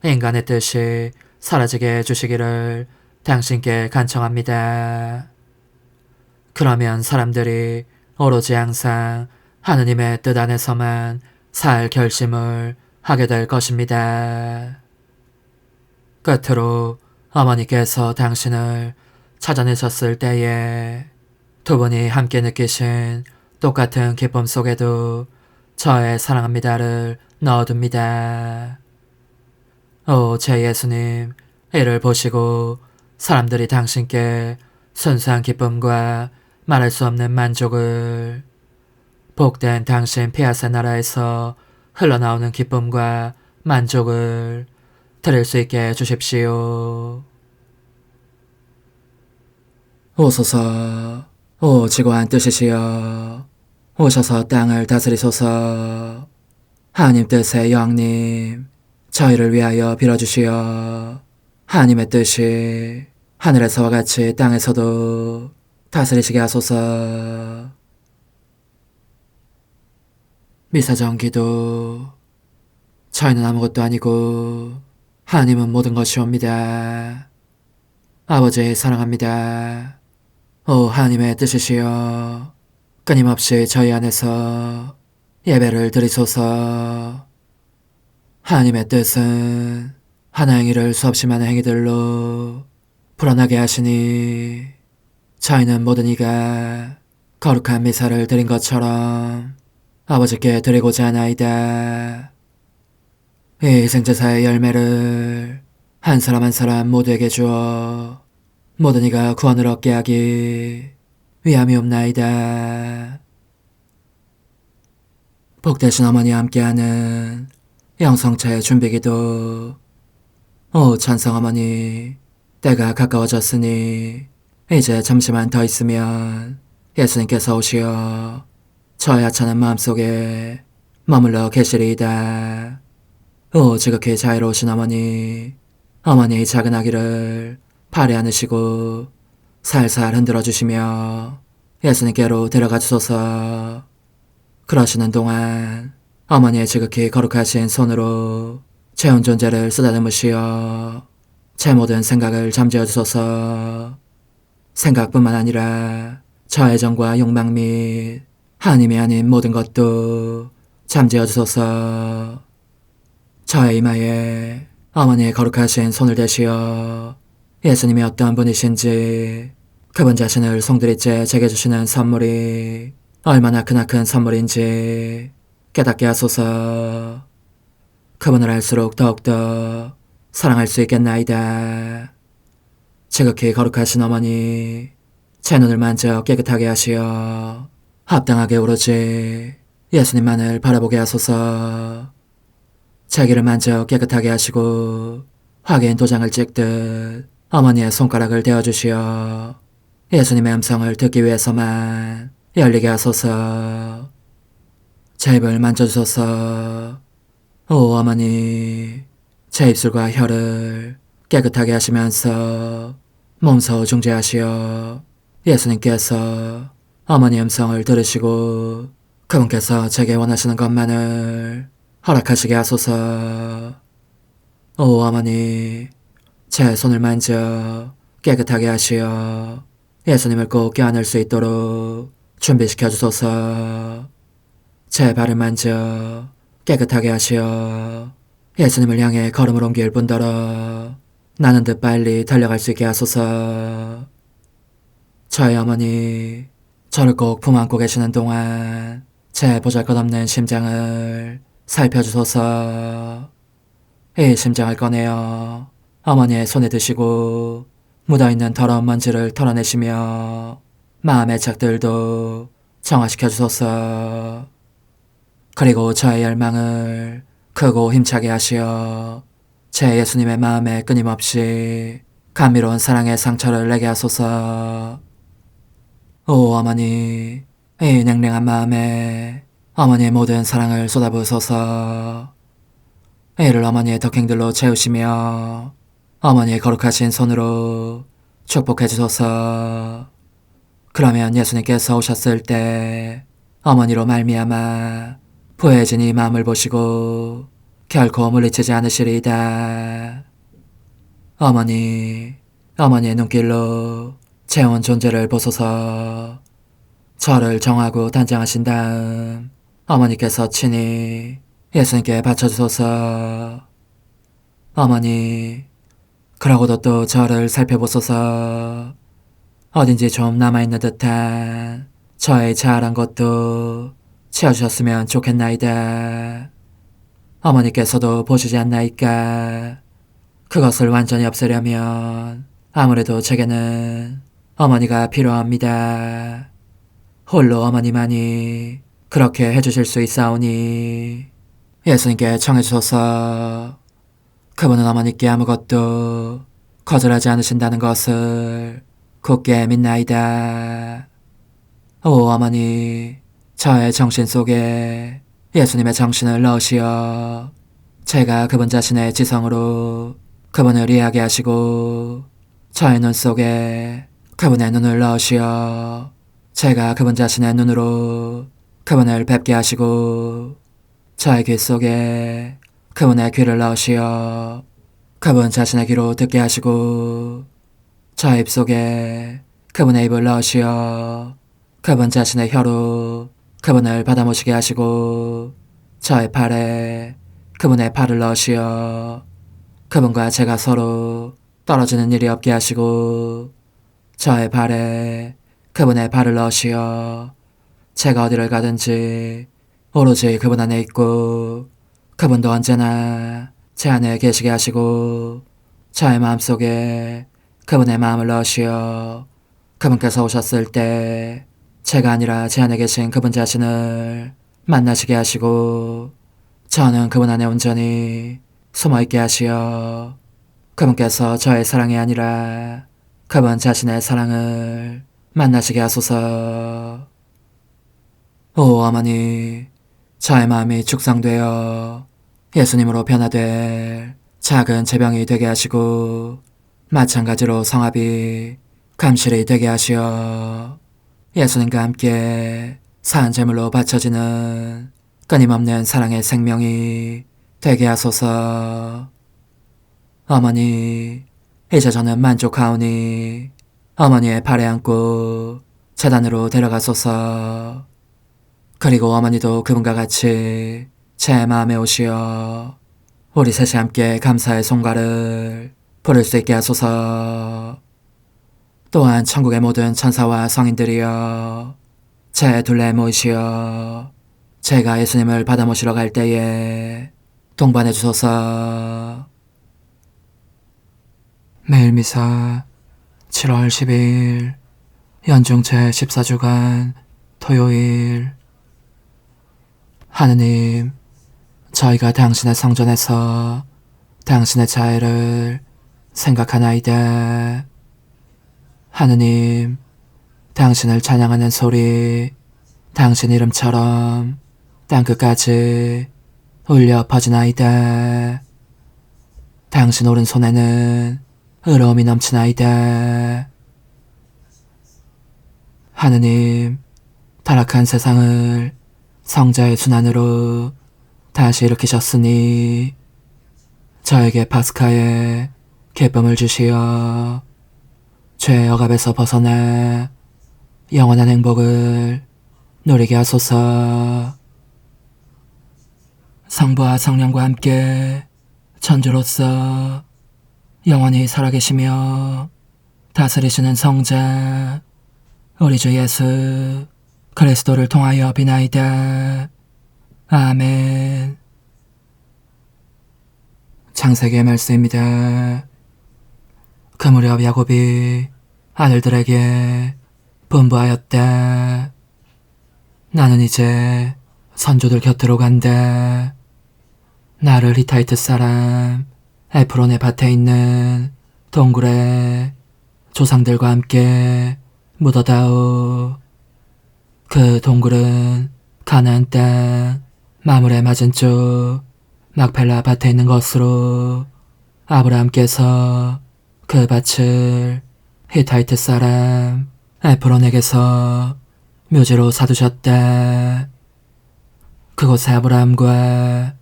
인간의 뜻이 사라지게 해주시기를 당신께 간청합니다. 그러면 사람들이 오로지 항상 하느님의 뜻 안에서만 살 결심을 하게 될 것입니다. 끝으로 어머니께서 당신을 찾아내셨을 때에 두 분이 함께 느끼신 똑같은 기쁨 속에도 저의 사랑합니다를 넣어둡니다. 오, 제 예수님, 이를 보시고 사람들이 당신께 순수한 기쁨과 말할 수 없는 만족을 복된 당신 피아세 나라에서 흘러나오는 기쁨과 만족을 드릴 수 있게 해주십시오. 오소서, 오 지고한 뜻이시여, 오셔서 땅을 다스리소서. 하나님 뜻의 여왕님, 저희를 위하여 빌어주시어 하나님의 뜻이 하늘에서와 같이 땅에서도 다스리시게 하소서. 미사정기도, 저희는 아무것도 아니고 하나님은 모든 것이옵니다. 아버지 사랑합니다. 오 하나님의 뜻이시여, 끊임없이 저희 안에서 예배를 드리소서. 하나님의 뜻은 하나 행위를 수없이 많은 행위들로 불어나게 하시니 저희는 모든 이가 거룩한 미사를 드린 것처럼 아버지께 드리고자 하나이다. 이 생제사의 열매를 한 사람 한 사람 모두에게 주어 모든 이가 구원을 얻게 하기 위함이옵나이다. 복되신 어머니와 함께하는 영성차의 준비기도. 오 찬성 어머니, 때가 가까워졌으니 이제 잠시만 더 있으면 예수님께서 오시어 저의 하찮은 마음속에 머물러 계시리이다. 오 지극히 자유로우신 어머니, 어머니의 작은 아기를 팔에 안으시고 살살 흔들어 주시며 예수님께로 데려가 주소서. 그러시는 동안 어머니의 지극히 거룩하신 손으로 제 온 존재를 쓰다듬으시어 제 모든 생각을 잠재워 주소서. 생각뿐만 아니라 저의 정과 욕망 및 하나님이 아닌 모든 것도 잠재워 주소서. 저의 이마에 어머니의 거룩하신 손을 대시어 예수님이 어떠한 분이신지, 그분 자신을 송두리째 제게 주시는 선물이 얼마나 크나큰 선물인지 깨닫게 하소서. 그분을 알수록 더욱더 사랑할 수 있겠나이다. 지극히 거룩하신 어머니, 제 눈을 만져 깨끗하게 하시어 합당하게 오로지 예수님만을 바라보게 하소서. 제 귀를 만져 깨끗하게 하시고 확인 도장을 찍듯 어머니의 손가락을 대어주시어 예수님의 음성을 듣기 위해서만 열리게 하소서. 제 입을 만져주소서. 오 어머니, 제 입술과 혀를 깨끗하게 하시면서 몸소 중재하시어 예수님께서 어머니의 음성을 들으시고 그분께서 제게 원하시는 것만을 허락하시게 하소서. 오 어머니, 제 손을 만져 깨끗하게 하시어 예수님을 꼭 껴안을 수 있도록 준비시켜 주소서. 제 발을 만져 깨끗하게 하시어 예수님을 향해 걸음을 옮길 뿐더러 나는 듯 빨리 달려갈 수 있게 하소서. 저의 어머니, 저를 꼭 품안고 계시는 동안 제 보잘것없는 심장을 살펴주소서. 이 심장을 꺼내어 어머니의 손에 드시고 묻어있는 더러운 먼지를 털어내시며 마음의 착들도 정화시켜 주소서. 그리고 저의 열망을 크고 힘차게 하시어 제 예수님의 마음에 끊임없이 감미로운 사랑의 상처를 내게 하소서. 오 어머니, 이 냉랭한 마음에 어머니의 모든 사랑을 쏟아부으소서. 이를 어머니의 덕행들로 채우시며 어머니의 거룩하신 손으로 축복해 주소서. 그러면 예수님께서 오셨을 때 어머니로 말미암아 부해진 이 마음을 보시고 결코 물리치지 않으시리이다. 어머니, 어머니의 눈길로 제 온 존재를 보소서. 저를 정하고 단장하신 다음 어머니께서 친히 예수님께 바쳐주소서. 어머니, 그러고도 또 저를 살펴보소서. 어딘지 좀 남아있는 듯한 저의 자아란 것도 채워주셨으면 좋겠나이다. 어머니께서도 보시지 않나이까? 그것을 완전히 없애려면 아무래도 제게는 어머니가 필요합니다. 홀로 어머니만이 그렇게 해주실 수 있사오니 예수님께 청해주소서. 그분은 어머니께 아무것도 거절하지 않으신다는 것을 굳게 믿나이다. 오 어머니, 저의 정신 속에 예수님의 정신을 넣으시어 제가 그분 자신의 지성으로 그분을 이해하게 하시고 저의 눈 속에 그분의 눈을 넣으시어 제가 그분 자신의 눈으로 그분을 뵙게 하시고 저의 귀 속에 그분의 귀를 넣으시어 그분 자신의 귀로 듣게 하시고 저의 입 속에 그분의 입을 넣으시어 그분 자신의 혀로 그분을 받아모시게 하시고 저의 팔에 그분의 팔을 넣으시어 그분과 제가 서로 떨어지는 일이 없게 하시고 저의 발에 그분의 발을 넣으시어 제가 어디를 가든지 오로지 그분 안에 있고 그분도 언제나 제 안에 계시게 하시고 저의 마음속에 그분의 마음을 넣으시어 그분께서 오셨을 때 제가 아니라 제 안에 계신 그분 자신을 만나시게 하시고 저는 그분 안에 온전히 숨어있게 하시어 그분께서 저의 사랑이 아니라 그분 자신의 사랑을 만나시게 하소서. 오 어머니, 저의 마음이 축성되어 예수님으로 변화될 작은 제병이 되게 하시고 마찬가지로 성합이 감실이 되게 하시어 예수님과 함께 산 제물로 바쳐지는 끊임없는 사랑의 생명이 되게 하소서. 어머니, 이제 저는 만족하오니 어머니의 발에 안고 제단으로 데려가소서. 그리고 어머니도 그분과 같이 제 마음에 오시어 우리 셋이 함께 감사의 송가를 부를 수 있게 하소서. 또한 천국의 모든 천사와 성인들이여 제 둘레에 모이시어 제가 예수님을 받아 모시러 갈 때에 동반해 주소서. 매일 미사 7월 12일 연중 제14주간 토요일. 하느님, 저희가 당신의 성전에서 당신의 자애를 생각하나이다. 하느님, 당신을 찬양하는 소리 당신 이름처럼 땅끝까지 울려 퍼지나이다. 당신 오른손에는 의로움이 넘치나이다. 하느님, 타락한 세상을 성자의 순환으로 다시 일으키셨으니 저에게 파스카의 기쁨을 주시어 죄의 억압에서 벗어나 영원한 행복을 누리게 하소서. 성부와 성령과 함께 천주로서 영원히 살아계시며 다스리시는 성자 우리 주 예수 그리스도를 통하여 비나이다. 아멘. 창세기의 말씀입니다. 그 무렵 야곱이 아들들에게 분부하였다. 나는 이제 선조들 곁으로 간다. 나를 히타이트 사람 에프론의 밭에 있는 동굴에 조상들과 함께 묻어다오. 그 동굴은 가나안 땅 마물에 맞은 쪽 막펠라 밭에 있는 것으로 아브라함께서 그 밭을 히타이트 사람 에프론에게서 묘지로 사두셨다. 그곳에 아브라함과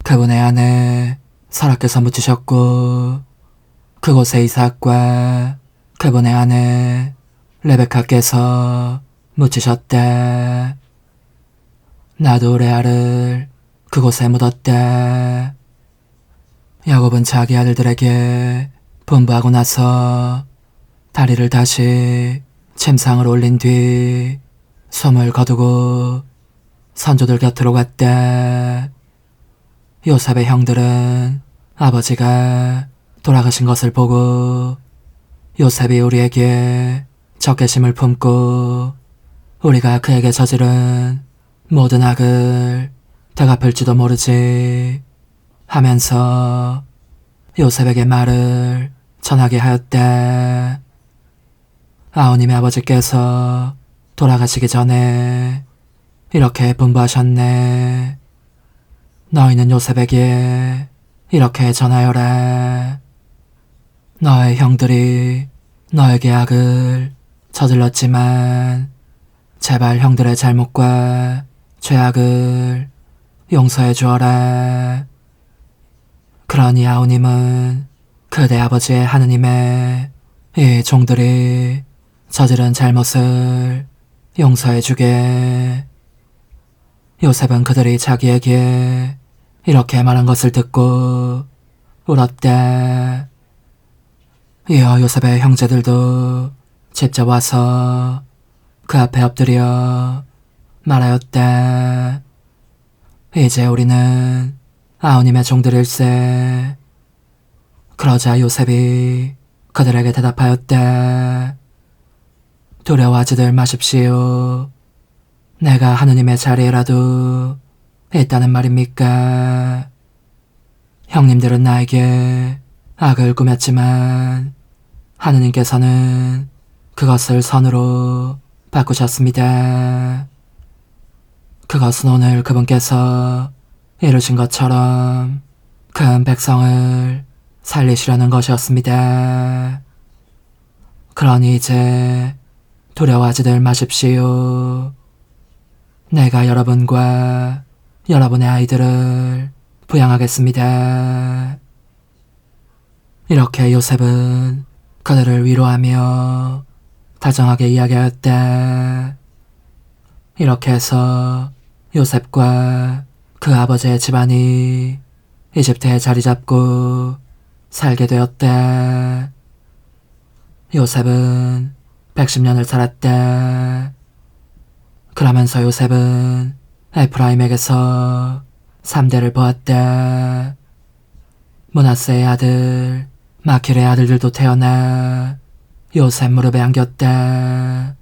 그분의 아내 사라께서 묻히셨고 그곳에 이삭과 그분의 아내 레베카께서 묻히셨다. 나도 레아를 그곳에 묻었다. 야곱은 자기 아들들에게 분부하고 나서 다리를 다시 침상을 올린 뒤 숨을 거두고 선조들 곁으로 갔다. 요셉의 형들은 아버지가 돌아가신 것을 보고 요셉이 우리에게 적개심을 품고 우리가 그에게 저지른 모든 악을 되갚을지도 모르지 하면서 요셉에게 말을 전하게 하였다. 아우님의 아버지께서 돌아가시기 전에 이렇게 분부하셨네. 너희는 요셉에게 이렇게 전하여라. 너의 형들이 너에게 악을 저질렀지만 제발 형들의 잘못과 죄악을 용서해 주어라. 그러니 아우님은 그대 아버지의 하느님의 이 종들이 저지른 잘못을 용서해 주게. 요셉은 그들이 자기에게 이렇게 말한 것을 듣고 울었다. 이어 요셉의 형제들도 직접 와서 그 앞에 엎드려 말하였다. 이제 우리는 아우님의 종들일세. 그러자 요셉이 그들에게 대답하였다. 두려워하지들 마십시오. 내가 하느님의 자리에라도 있다는 말입니까? 형님들은 나에게 악을 꾸몄지만 하느님께서는 그것을 선으로 바꾸셨습니다. 그것은 오늘 그분께서 이루신 것처럼 큰 백성을 살리시려는 것이었습니다. 그러니 이제 두려워하지들 마십시오. 내가 여러분과 여러분의 아이들을 부양하겠습니다. 이렇게 요셉은 그들을 위로하며 다정하게 이야기하였다. 이렇게 해서 요셉과 그 아버지의 집안이 이집트에 자리 잡고 살게 되었다. 요셉은 110년을 살았다. 그러면서 요셉은 에프라임에게서 3대를 보았다. 므낫세의 아들 마킬의 아들들도 태어나 요셉 무릎에 안겼다.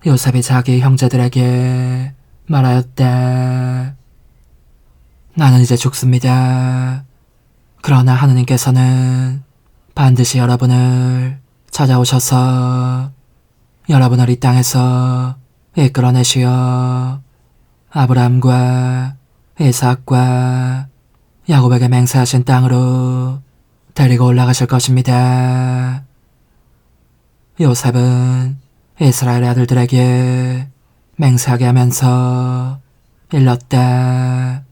요셉이 자기 형제들에게 말하였다. 나는 이제 죽습니다. 그러나 하느님께서는 반드시 여러분을 찾아오셔서 여러분을 이 땅에서 이끌어내시어 아브라함과 이삭과 야곱에게 맹세하신 땅으로 데리고 올라가실 것입니다. 요셉은 이스라엘의 아들들에게 맹세하게 하면서 일렀다.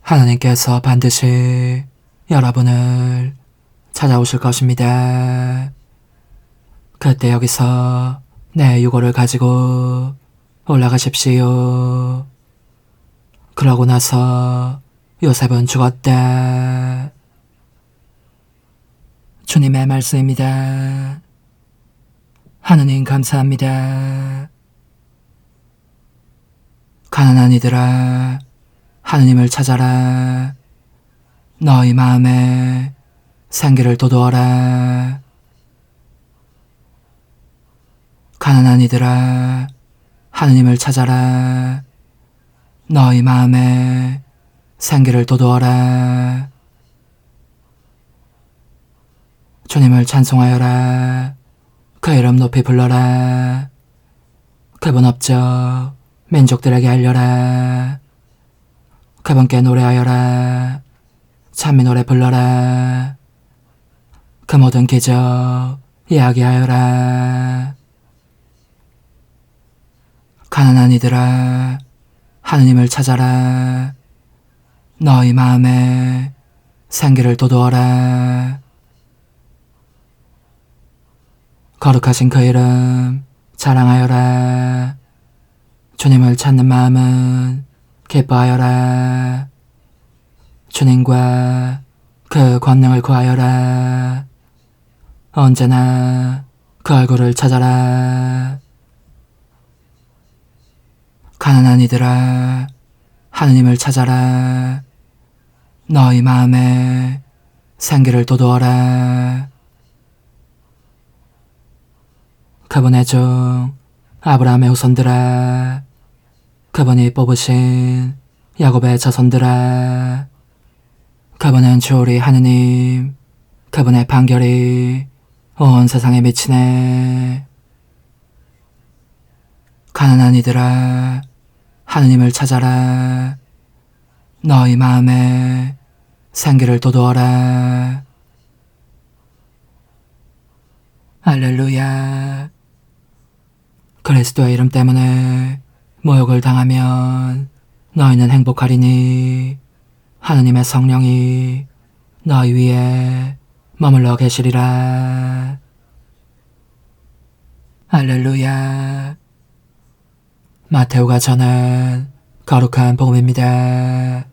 하나님께서 반드시 여러분을 찾아오실 것입니다. 그때 여기서 내 유골을 가지고 올라가십시오. 그러고 나서 요셉은 죽었다. 주님의 말씀입니다. 하느님 감사합니다. 가난한 이들아, 하느님을 찾아라. 너희 마음에 생기를 돋우어라. 가난한 이들아, 하느님을 찾아라. 너희 마음에 생기를 돋우어라. 주님을 찬송하여라. 그 이름 높이 불러라. 그분 업적 민족들에게 알려라. 그분께 노래하여라. 찬미 노래 불러라. 그 모든 기적 이야기하여라. 가난한 이들아, 하느님을 찾아라. 너희 마음에 생기를 돋우어라. 거룩하신 그 이름 자랑하여라. 주님을 찾는 마음은 기뻐하여라. 주님과 그 권능을 구하여라. 언제나 그 얼굴을 찾아라. 가난한 이들아, 하느님을 찾아라. 너희 마음에 생기를 돋우어라. 그분의 종 아브라함의 후손들아, 그분이 뽑으신 야곱의 자손들아, 그분은 주 우리 하느님, 그분의 판결이 온 세상에 미치네. 가난한 이들아, 하느님을 찾아라. 너희 마음에 생기를 돋우어라. 할렐루야. 그리스도의 이름 때문에 모욕을 당하면 너희는 행복하리니 하느님의 성령이 너희 위에 머물러 계시리라. 할렐루야. 마테오가 전한 거룩한 복음입니다.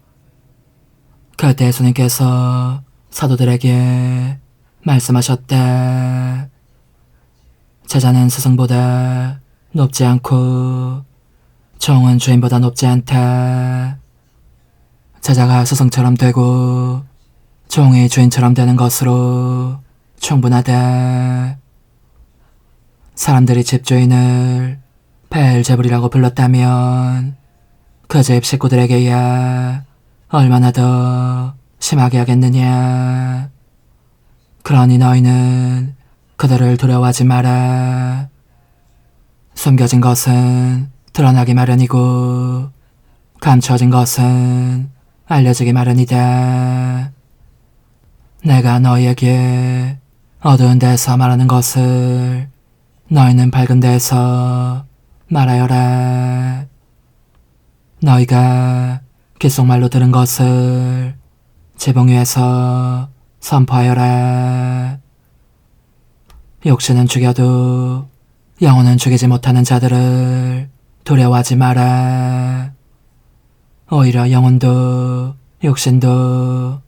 그때 예수님께서 사도들에게 말씀하셨다. 제자는 스승보다 높지 않고 종은 주인보다 높지 않다. 제자가 스승처럼 되고 종이 주인처럼 되는 것으로 충분하다. 사람들이 집주인을 벨제불이라고 불렀다면 그 집 식구들에게야 얼마나 더 심하게 하겠느냐. 그러니 너희는 그들을 두려워하지 마라. 숨겨진 것은 드러나기 마련이고 감춰진 것은 알려지기 마련이다. 내가 너희에게 어두운 데서 말하는 것을 너희는 밝은 데서 말하여라. 너희가 귓속말로 들은 것을 지붕 위에서 선포하여라. 육신은 죽여도 영혼은 죽이지 못하는 자들을 두려워하지 마라. 오히려 영혼도 육신도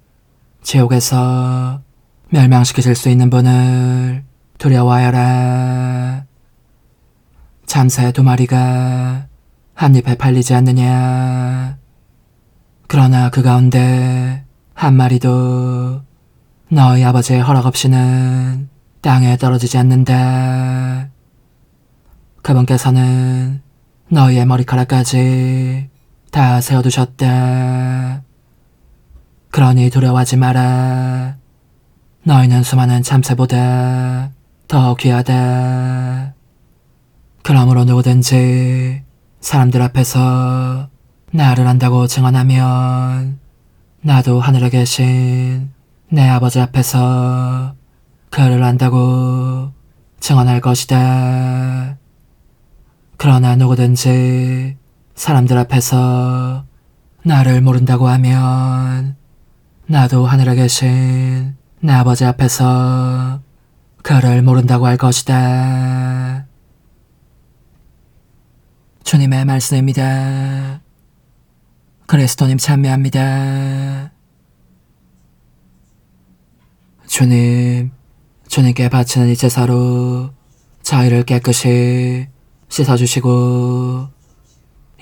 지옥에서 멸망시키실 수 있는 분을 두려워하여라. 참새 2마리가 한 잎에 팔리지 않느냐. 그러나 그 가운데 한 마리도 너희 아버지의 허락 없이는 땅에 떨어지지 않는다. 그분께서는 너희의 머리카락까지 다 세워두셨다. 그러니 두려워하지 마라. 너희는 수많은 참새보다 더 귀하다. 그러므로 누구든지 사람들 앞에서 나를 안다고 증언하면 나도 하늘에 계신 내 아버지 앞에서 그를 안다고 증언할 것이다. 그러나 누구든지 사람들 앞에서 나를 모른다고 하면 나도 하늘에 계신 내 아버지 앞에서 그를 모른다고 할 것이다. 주님의 말씀입니다. 그리스도님 찬미합니다. 주님, 주님께 바치는 이 제사로 저희를 깨끗이 씻어주시고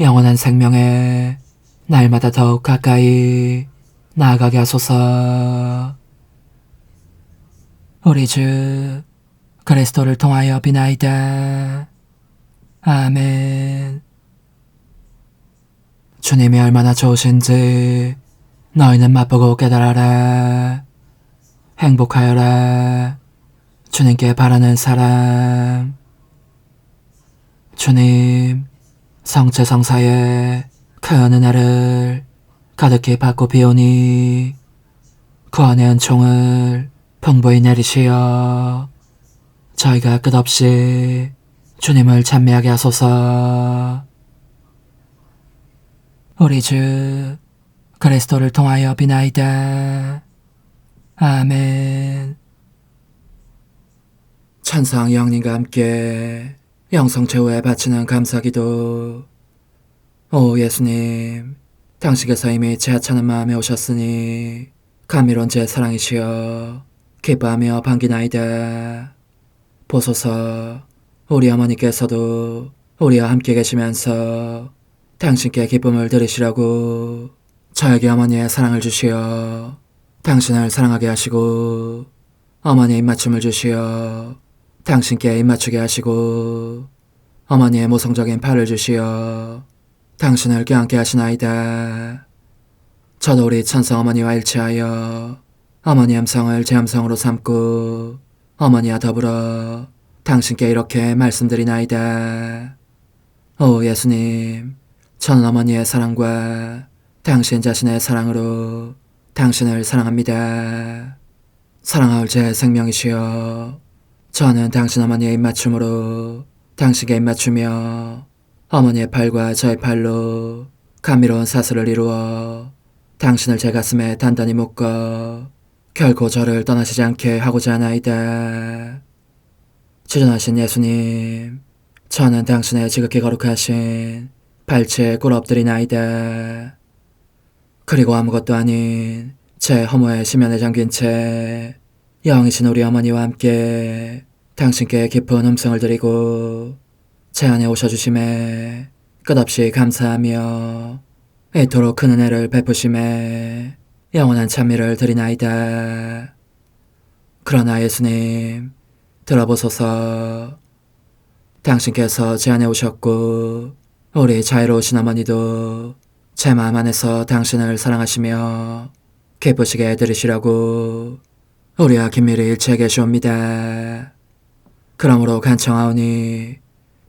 영원한 생명에 날마다 더욱 가까이 나아가게 하소서. 우리 주 그리스도를 통하여 비나이다. 아멘. 주님이 얼마나 좋으신지 너희는 맛보고 깨달아라. 행복하여라. 주님께 바라는 사람. 주님, 성체성사에 큰 은혜를 가득히 받고 비오니 구원의 은총을 풍부히 내리시어 저희가 끝없이 주님을 찬미하게 하소서. 우리 주 그리스도를 통하여 비나이다. 아멘. 찬상 영님과 함께 영성 최후에 바치는 감사기도. 오 예수님, 당신께서 이미 제 하찮은 마음에 오셨으니 감미로운 제 사랑이시여 기뻐하며 반기나이다. 보소서, 우리 어머니께서도 우리와 함께 계시면서 당신께 기쁨을 드리시라고 저에게 어머니의 사랑을 주시어 당신을 사랑하게 하시고 어머니의 입맞춤을 주시어 당신께 입맞추게 하시고 어머니의 모성적인 팔을 주시어 당신을 껴안게 하시나이다. 저도 우리 천성 어머니와 일치하여 어머니 음성을 제 음성으로 삼고 어머니와 더불어 당신께 이렇게 말씀드리나이다. 오 예수님, 저는 어머니의 사랑과 당신 자신의 사랑으로 당신을 사랑합니다. 사랑하올 제 생명이시여, 저는 당신 어머니의 입맞춤으로 당신께 입맞추며 어머니의 팔과 저의 팔로 감미로운 사슬을 이루어 당신을 제 가슴에 단단히 묶어 결코 저를 떠나시지 않게 하고자 하나이다. 지존하신 예수님, 저는 당신의 지극히 거룩하신 발치에 꿇어 엎드리나이다. 그리고 아무것도 아닌 제 허무의 심연에 잠긴 채 영이신 우리 어머니와 함께 당신께 깊은 음성을 드리고 제 안에 오셔주심에 끝없이 감사하며 이토록 큰 은혜를 베푸심에 영원한 찬미를 드리나이다. 그러나 예수님, 들어보소서. 당신께서 제 안에 오셨고 우리 자유로우신 어머니도 제 마음 안에서 당신을 사랑하시며 기쁘시게 들으시려고 우리와 긴밀히 일치해 계시옵니다. 그러므로 간청하오니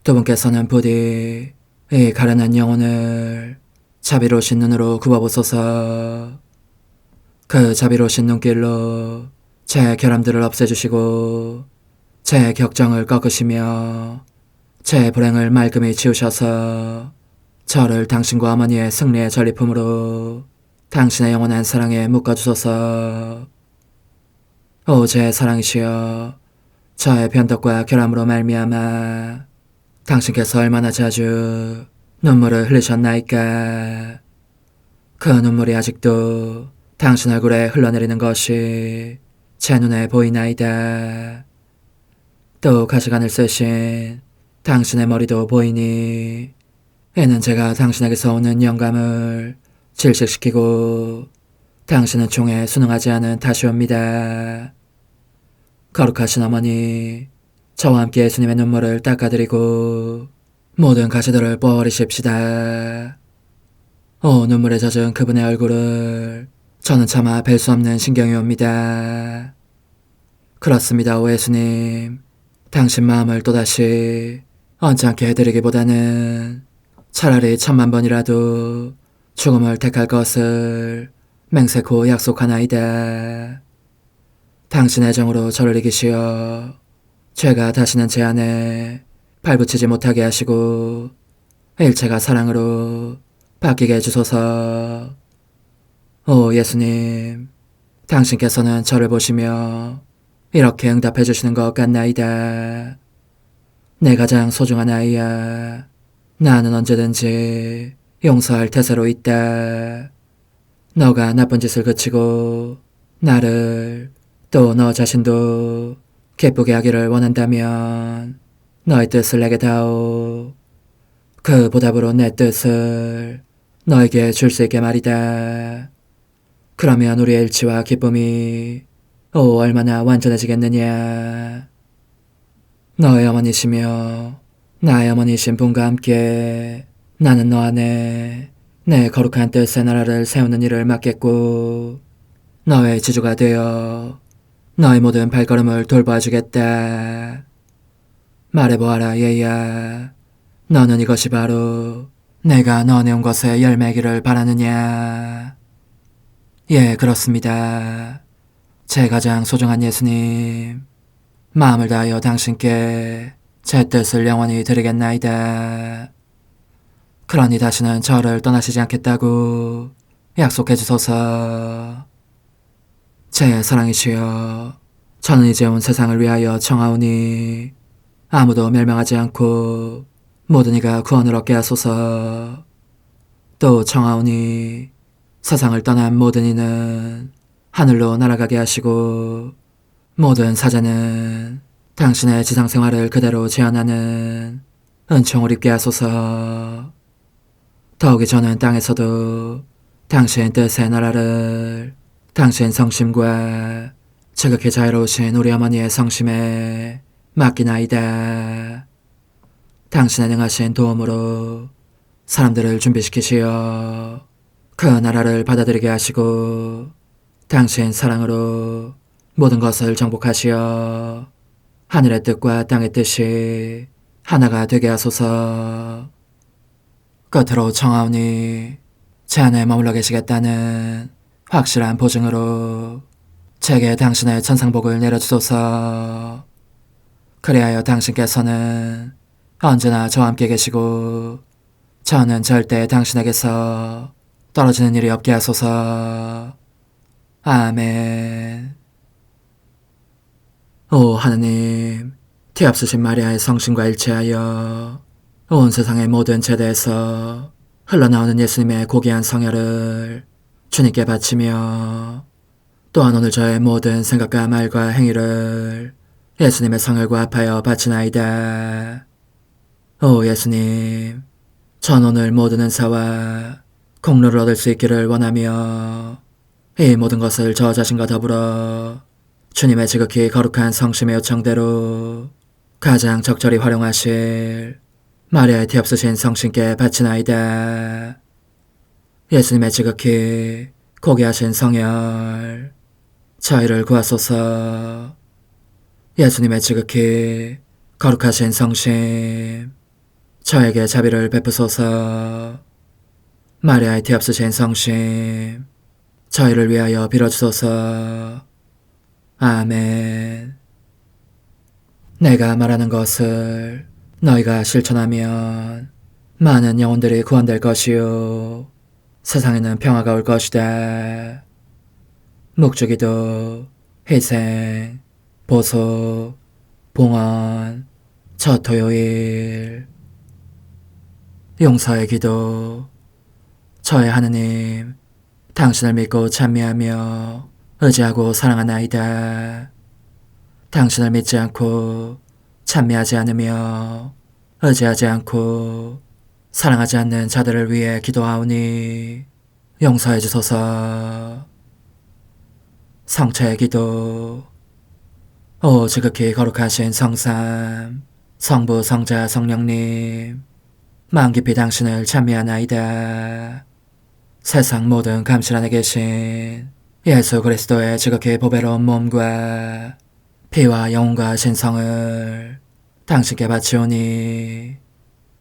두 분께서는 부디 이 가련한 영혼을 자비로우신 눈으로 굽어보소서. 그 자비로우신 눈길로 제 결함들을 없애주시고 제 격정을 꺾으시며 제 불행을 말끔히 지우셔서 저를 당신과 어머니의 승리의 전리품으로 당신의 영원한 사랑에 묶어주소서. 오 제 사랑이시여, 저의 변덕과 결함으로 말미암아 당신께서 얼마나 자주 눈물을 흘리셨나이까. 그 눈물이 아직도 당신 얼굴에 흘러내리는 것이 제 눈에 보이나이다. 또 가시관을 쓰신 당신의 머리도 보이니 이는 제가 당신에게서 오는 영감을 질식시키고 당신은 총에 순응하지 않은 탓이옵니다. 거룩하신 어머니, 저와 함께 예수님의 눈물을 닦아드리고 모든 가시들을 뽑아버리십시다. 오 눈물에 젖은 그분의 얼굴을 저는 차마 뵐 수 없는 신경이 옵니다. 그렇습니다, 오 예수님. 당신 마음을 또다시 언짢게 해드리기보다는 차라리 10,000,000번이라도 죽음을 택할 것을 맹세코 약속하나이다. 당신의 정으로 저를 이기시어 죄가 다시는 제 안에 발붙이지 못하게 하시고 일체가 사랑으로 바뀌게 해주소서. 오 예수님, 당신께서는 저를 보시며 이렇게 응답해 주시는 것 같나이다. 내 가장 소중한 아이야, 나는 언제든지 용서할 태세로 있다. 너가 나쁜 짓을 그치고 나를 또 너 자신도 기쁘게 하기를 원한다면 너의 뜻을 내게 다오. 그 보답으로 내 뜻을 너에게 줄 수 있게 말이다. 그러면 우리의 일치와 기쁨이 얼마나 완전해지겠느냐. 너의 어머니시며 나의 어머니신 분과 함께 나는 너 안에 내 거룩한 뜻의 나라를 세우는 일을 맡겠고 너의 지주가 되어 너의 모든 발걸음을 돌봐주겠다. 말해보아라 얘야, 너는 이것이 바로 내가 너한테 온 것의 열매기를 바라느냐. 예, 그렇습니다. 제 가장 소중한 예수님, 마음을 다하여 당신께 제 뜻을 영원히 드리겠나이다. 그러니 다시는 저를 떠나시지 않겠다고 약속해 주소서. 제 사랑이시여, 저는 이제 온 세상을 위하여 청하오니 아무도 멸망하지 않고 모든 이가 구원을 얻게 하소서. 또 청하오니 세상을 떠난 모든 이는 하늘로 날아가게 하시고 모든 사자는 당신의 지상생활을 그대로 재현하는 은총을 입게 하소서. 더욱이 저는 땅에서도 당신 뜻의 나라를 당신 성심과 지극히 자유로우신 우리 어머니의 성심에 맡기나이다. 당신의 능하신 도움으로 사람들을 준비시키시어 그 나라를 받아들이게 하시고 당신 사랑으로 모든 것을 정복하시어 하늘의 뜻과 땅의 뜻이 하나가 되게 하소서. 끝으로 청하오니 제 안에 머물러 계시겠다는 확실한 보증으로 제게 당신의 천상복을 내려주소서. 그리하여 당신께서는 언제나 저와 함께 계시고 저는 절대 당신에게서 떨어지는 일이 없게 하소서. 아멘. 오 하느님, 티없으신 마리아의 성심과 일치하여 온 세상의 모든 제대에서 흘러나오는 예수님의 고귀한 성혈을 주님께 바치며 또한 오늘 저의 모든 생각과 말과 행위를 예수님의 성혈과 합하여 바치나이다. 오 예수님, 전 오늘 모든 은사와 공로를 얻을 수 있기를 원하며 이 모든 것을 저 자신과 더불어 주님의 지극히 거룩한 성심의 요청대로 가장 적절히 활용하실 마리아의 티 없으신 성신께 바치나이다. 예수님의 지극히 고귀하신 성혈 저희를 구하소서. 예수님의 지극히 거룩하신 성심 저에게 자비를 베푸소서. 마리아의 티 없으신 성심 저희를 위하여 빌어주소서. 아멘. 내가 말하는 것을 너희가 실천하면 많은 영혼들이 구원될 것이요 세상에는 평화가 올 것이다. 묵주기도, 희생, 보소, 봉헌, 첫 토요일. 용서의 기도. 저의 하느님, 당신을 믿고 찬미하며 의지하고 사랑하나이다. 당신을 믿지 않고 찬미하지 않으며 의지하지 않고 사랑하지 않는 자들을 위해 기도하오니 용서해 주소서. 성체의 기도. 오 지극히 거룩하신 성삼, 성부, 성자, 성령님, 마음 깊이 당신을 찬미하나이다. 세상 모든 감실 안에 계신 예수 그리스도의 지극히 보배로운 몸과 피와 영혼과 신성을 당신께 바치오니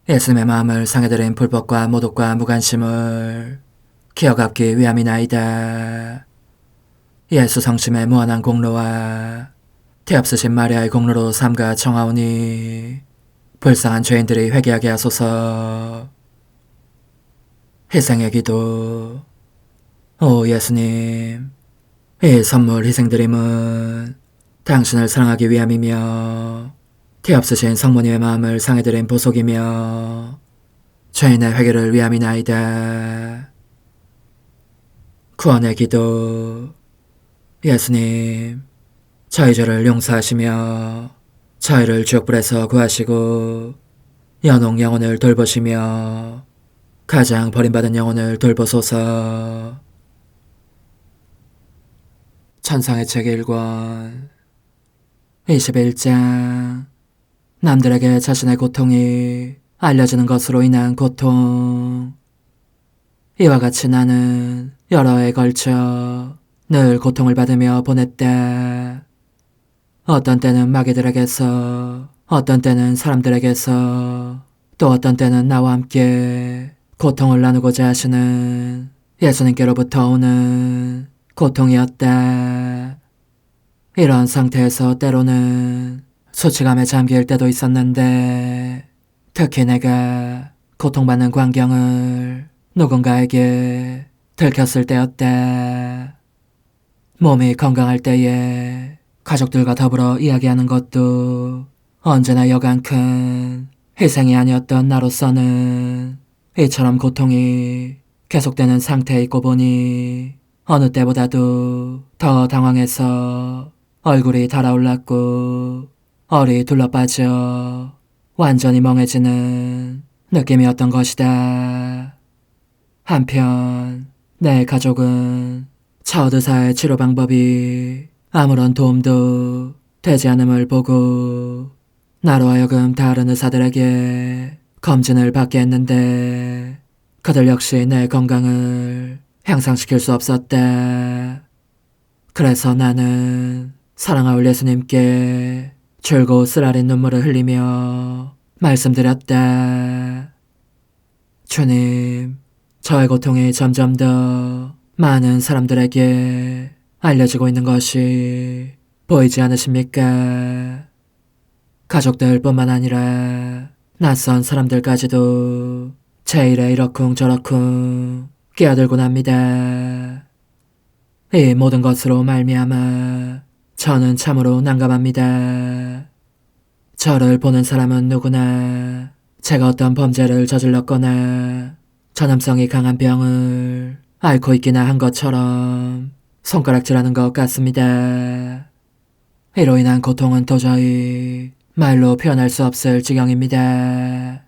예수님의 마음을 상해드린 불법과 모독과 무관심을 기어갚기 위함이나이다. 예수 성심의 무한한 공로와 티 없으신 마리아의 공로로 삼가 청하오니 불쌍한 죄인들이 회개하게 하소서. 희생의 기도. 오 예수님, 이 선물 희생드림은 당신을 사랑하기 위함이며 티 없으신 성모님의 마음을 상해드린 보속이며 죄인의 회개를 위함이나이다. 구원의 기도. 예수님, 저희 죄를 용서하시며 저희를 지옥불에서 구하시고 연옥 영혼을 돌보시며 가장 버림받은 영혼을 돌보소서. 천상의 책 1권 21장. 남들에게 자신의 고통이 알려지는 것으로 인한 고통. 이와 같이 나는 여러 해에 걸쳐 늘 고통을 받으며 보냈다. 어떤 때는 마귀들에게서, 어떤 때는 사람들에게서, 또 어떤 때는 나와 함께 고통을 나누고자 하시는 예수님께로부터 오는 고통이었다. 이런 상태에서 때로는 수치감에 잠길 때도 있었는데 특히 내가 고통받는 광경을 누군가에게 들켰을 때였다. 몸이 건강할 때에 가족들과 더불어 이야기하는 것도 언제나 여간 큰 희생이 아니었던 나로서는 이처럼 고통이 계속되는 상태에 있고 보니 어느 때보다도 더 당황해서 얼굴이 달아올랐고 얼이 둘러빠져 완전히 멍해지는 느낌이었던 것이다. 한편 내 가족은 첫 의사의 치료 방법이 아무런 도움도 되지 않음을 보고 나로 하여금 다른 의사들에게 검진을 받게 했는데 그들 역시 내 건강을 향상시킬 수 없었다. 그래서 나는 사랑하올 예수님께 줄곧 쓰라린 눈물을 흘리며 말씀드렸다. 주님, 저의 고통이 점점 더 많은 사람들에게 알려지고 있는 것이 보이지 않으십니까? 가족들뿐만 아니라 낯선 사람들까지도 제 일에 이러쿵저러쿵 끼어들곤 합니다. 이 모든 것으로 말미암아 저는 참으로 난감합니다. 저를 보는 사람은 누구나 제가 어떤 범죄를 저질렀거나 전염성이 강한 병을 앓고 있기나 한 것처럼 손가락질하는 것 같습니다. 이로 인한 고통은 도저히 말로 표현할 수 없을 지경입니다.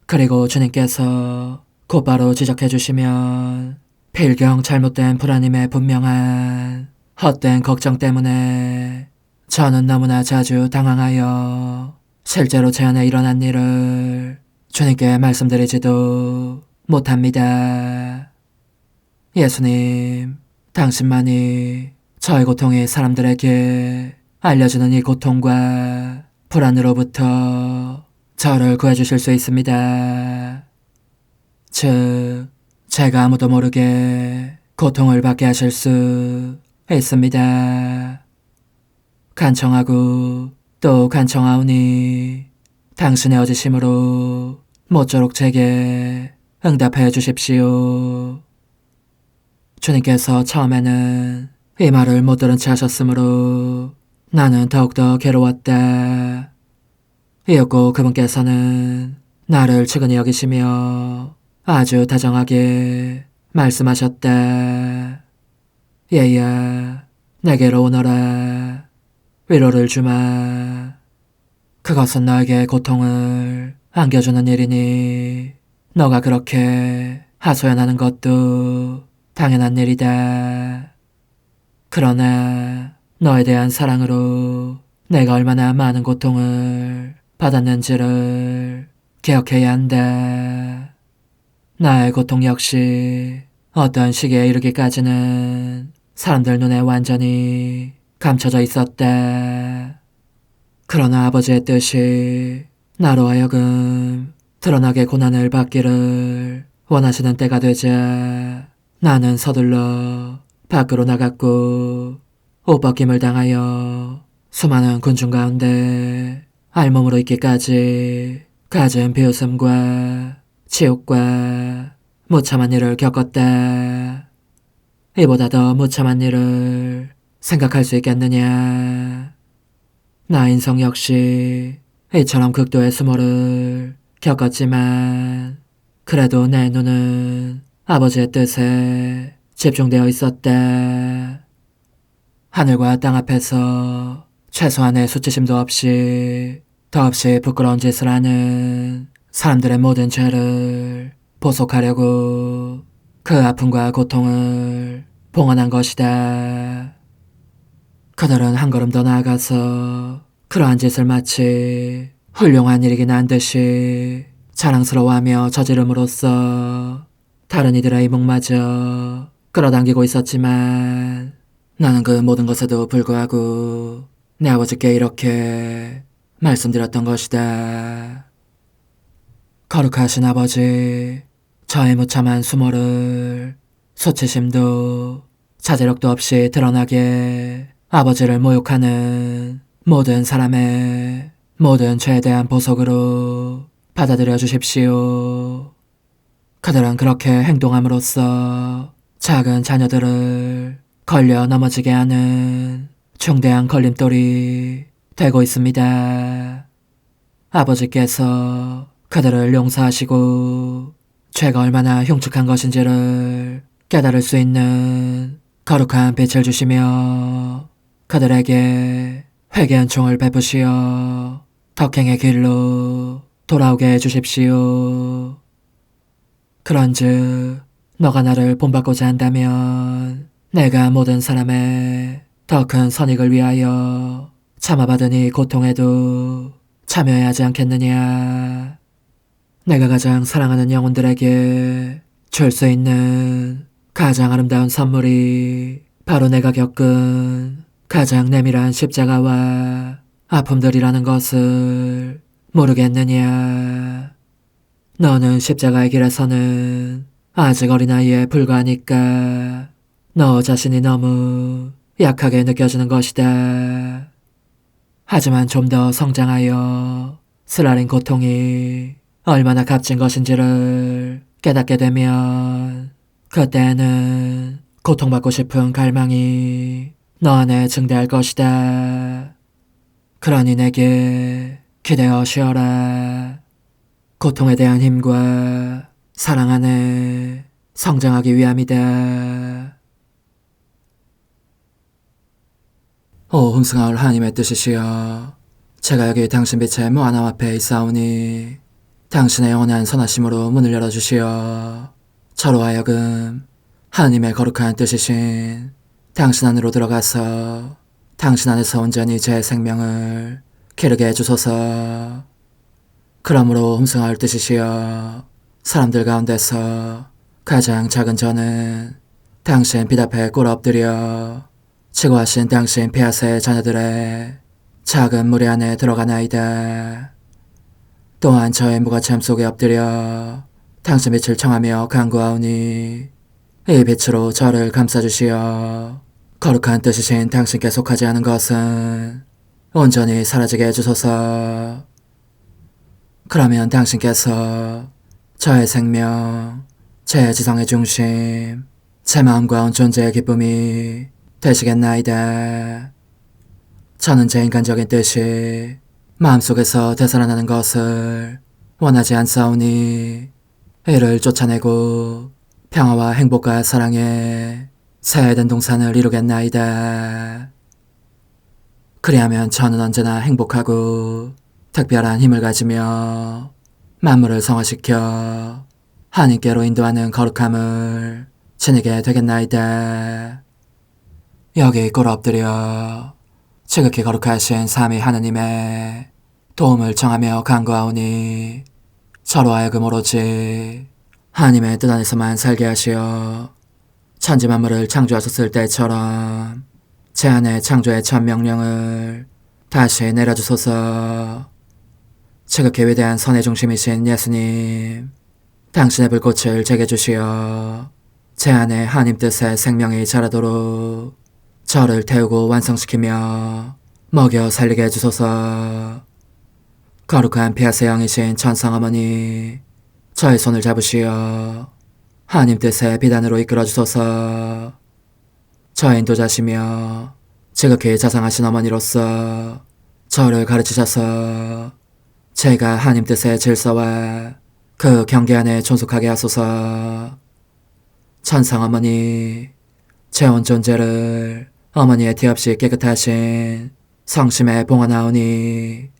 그리고 주님께서 곧바로 지적해 주시면 필경 잘못된 불안임에 분명한 헛된 걱정 때문에 저는 너무나 자주 당황하여 실제로 제 안에 일어난 일을 주님께 말씀드리지도 못합니다. 예수님, 당신만이 저의 고통이 사람들에게 알려지는 이 고통과 불안으로부터 저를 구해주실 수 있습니다. 즉, 제가 아무도 모르게 고통을 받게 하실 수 있습니다. 간청하고 또 간청하오니 당신의 어지심으로 모쪼록 제게 응답해 주십시오. 주님께서 처음에는 이 말을 못 들은 채 하셨으므로 나는 더욱더 괴로웠다. 이윽고 그분께서는 나를 측은히 여기시며 아주 다정하게 말씀하셨다. 얘야, 내게로 오너라. 위로를 주마. 그것은 너에게 고통을 안겨주는 일이니 너가 그렇게 하소연하는 것도 당연한 일이다. 그러나 너에 대한 사랑으로 내가 얼마나 많은 고통을 받았는지를 기억해야 한다. 나의 고통 역시 어떤 시기에 이르기까지는 사람들 눈에 완전히 감춰져 있었다. 그러나 아버지의 뜻이 나로 하여금 드러나게 고난을 받기를 원하시는 때가 되자 나는 서둘러 밖으로 나갔고 옷벗김을 당하여 수많은 군중 가운데 알몸으로 있기까지 갖은 비웃음과 치욕과 무참한 일을 겪었다. 이보다 더 무참한 일을 생각할 수 있겠느냐. 나 인성 역시 이처럼 극도의 수모를 겪었지만 그래도 내 눈은 아버지의 뜻에 집중되어 있었다. 하늘과 땅 앞에서 최소한의 수치심도 없이 더없이 부끄러운 짓을 하는 사람들의 모든 죄를 보속하려고 그 아픔과 고통을 봉헌한 것이다. 그들은 한 걸음 더 나아가서 그러한 짓을 마치 훌륭한 일이긴 한 듯이 자랑스러워하며 저지름으로써 다른 이들의 이목마저 끌어당기고 있었지만 나는 그 모든 것에도 불구하고 내 아버지께 이렇게 말씀드렸던 것이다. 거룩하신 아버지, 저의 무참한 수모를 수치심도 자제력도 없이 드러나게 아버지를 모욕하는 모든 사람의 모든 죄에 대한 보석으로 받아들여 주십시오. 그들은 그렇게 행동함으로써 작은 자녀들을 걸려 넘어지게 하는 중대한 걸림돌이 되고 있습니다. 아버지께서 그들을 용서하시고 죄가 얼마나 흉측한 것인지를 깨달을 수 있는 거룩한 빛을 주시며 그들에게 회개 은총을 베푸시어 덕행의 길로 돌아오게 해주십시오. 그런즉 너가 나를 본받고자 한다면 내가 모든 사람의 더 큰 선익을 위하여 참아받은 이 고통에도 참여해야 하지 않겠느냐. 내가 가장 사랑하는 영혼들에게 줄 수 있는 가장 아름다운 선물이 바로 내가 겪은 가장 내밀한 십자가와 아픔들이라는 것을 모르겠느냐. 너는 십자가의 길에서는 아직 어린아이에 불과하니까 너 자신이 너무 약하게 느껴지는 것이다. 하지만 좀 더 성장하여 쓰라린 고통이 얼마나 값진 것인지를 깨닫게 되면 그때는 고통받고 싶은 갈망이 너 안에 증대할 것이다. 그러니 내게 기대어 쉬어라. 고통에 대한 힘과 사랑 안에 성장하기 위함이다. 오 hun승하올 하나님의 뜻이시여, 제가 여기 당신 빛의 무한함 앞에 있사오니 당신의 영원한 선하심으로 문을 열어주시어 저로 하여금 하나님의 거룩한 뜻이신 당신 안으로 들어가서 당신 안에서 온전히 제 생명을 기르게 해주소서. 그러므로 흠숭할 뜻이시여 사람들 가운데서 가장 작은 저는 당신 빛 앞에 꿇어 엎드려 치고하신 당신 폐하세의 자녀들의 작은 무리 안에 들어가나이다. 또한 저의 무거참 속에 엎드려 당신 빛을 청하며 간구하오니 이 빛으로 저를 감싸주시어 거룩한 뜻이신 당신께 속하지 않은 것은 온전히 사라지게 해주소서. 그러면 당신께서 저의 생명, 제 지성의 중심, 제 마음과 온 존재의 기쁨이 되시겠나이다. 저는 제 인간적인 뜻이 마음속에서 되살아나는 것을 원하지 않사오니 이를 쫓아내고 평화와 행복과 사랑의 새 에덴 동산을 이루겠나이다. 그리하면 저는 언제나 행복하고 특별한 힘을 가지며 만물을 성화시켜 하나님께로 인도하는 거룩함을 지니게 되겠나이다. 여기 꿇어 엎드려 지극히 거룩하신 삼위 하느님의 도움을 청하며 간구하오니 저로 하여금 오로지 하나님의 뜻 안에서만 살게 하시어 천지 만물을 창조하셨을 때처럼 제 안에 창조의 첫 명령을 다시 내려주소서. 지극히 위대한 선의 중심이신 예수님, 당신의 불꽃을 제게 주시어 제 안에 하나님 뜻의 생명이 자라도록 저를 태우고 완성시키며 먹여 살리게 해주소서. 거룩한 피아세 영이신 천상어머니, 저의 손을 잡으시어 하나님 뜻의 비단으로 이끌어주소서. 저의 인도자시며 지극히 자상하신 어머니로서 저를 가르치셔서 제가 하나님 뜻의 질서와 그 경계 안에 존속하게 하소서. 천상어머니, 제 온 존재를 어머니의 티 없이 깨끗하신 성심에 봉헌하오니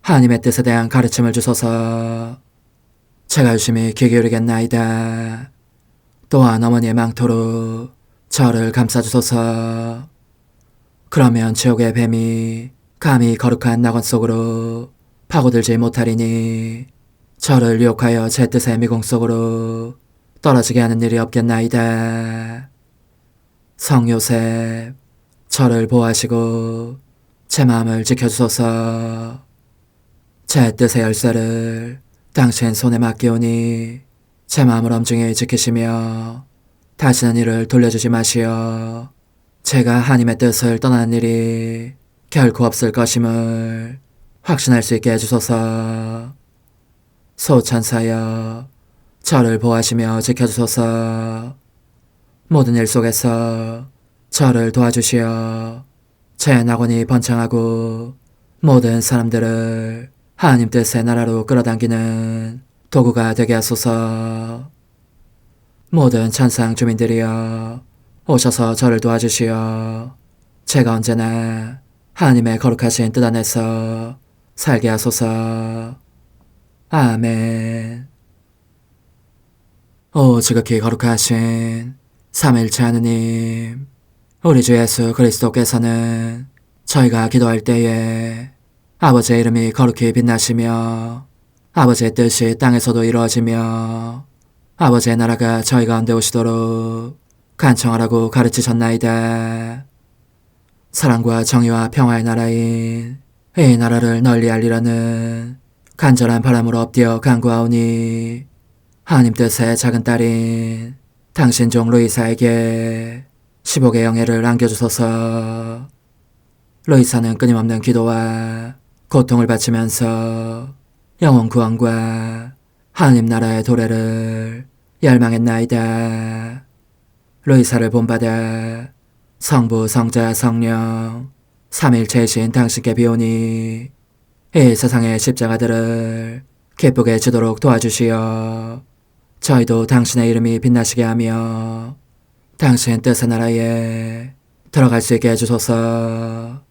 하나님의 뜻에 대한 가르침을 주소서. 제가 열심히 귀 기울이겠나이다. 또한 어머니의 망토로 저를 감싸주소서. 그러면 지옥의 뱀이 감히 거룩한 낙원 속으로 파고들지 못하리니 저를 유혹하여 제 뜻의 미궁 속으로 떨어지게 하는 일이 없겠나이다. 성 요셉, 저를 보호하시고 제 마음을 지켜주소서. 제 뜻의 열쇠를 당신 손에 맡기오니 제 마음을 엄중히 지키시며 다시는 이를 돌려주지 마시어 제가 하나님의 뜻을 떠나는 일이 결코 없을 것임을 확신할 수 있게 해주소서. 소천사여, 저를 보호하시며 지켜주소서. 모든 일 속에서 저를 도와주시어 제 낙원이 번창하고 모든 사람들을 하나님 뜻의 나라로 끌어당기는 도구가 되게 하소서. 모든 천상 주민들이여 오셔서 저를 도와주시어 제가 언제나 하나님의 거룩하신 뜻 안에서 살게 하소서. 아멘. 오 지극히 거룩하신 삼위일체 하느님, 우리 주 예수 그리스도께서는 저희가 기도할 때에 아버지의 이름이 거룩히 빛나시며 아버지의 뜻이 땅에서도 이루어지며 아버지의 나라가 저희 가운데 오시도록 간청하라고 가르치셨나이다. 사랑과 정의와 평화의 나라인 이 나라를 널리 알리라는 간절한 바람으로 엎드려 간구하오니 하나님 뜻의 작은 딸인 당신 종 루이사에게 10억의 영예를 안겨주소서. 루이사는 끊임없는 기도와 고통을 바치면서 영혼 구원과 하나님 나라의 도래를 열망했나이다. 루이사를 본받아 성부, 성자, 성령 삼일체이신 당신께 비오니 이 세상의 십자가들을 기쁘게 지도록 도와주시어 저희도 당신의 이름이 빛나시게 하며 당신 뜻의 나라에 들어갈 수 있게 해주소서.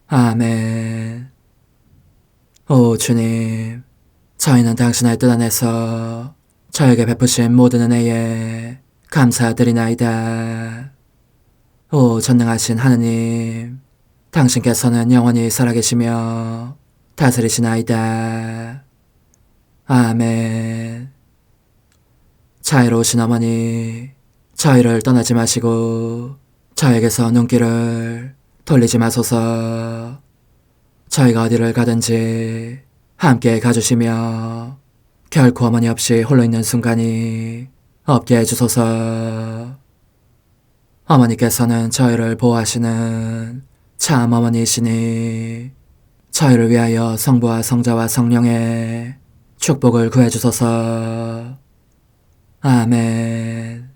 아멘. 오 주님, 저희는 당신의 뜻 안에서 저에게 베푸신 모든 은혜에 감사드리나이다. 오 전능하신 하느님, 당신께서는 영원히 살아계시며 다스리시나이다. 아멘. 자애로우신 어머니, 저희를 떠나지 마시고 저에게서 눈길을 돌리지 마소서. 저희가 어디를 가든지 함께 가주시며 결코 어머니 없이 홀로 있는 순간이 없게 해주소서. 어머니께서는 저희를 보호하시는 참 어머니이시니 저희를 위하여 성부와 성자와 성령의 축복을 구해주소서. 아멘.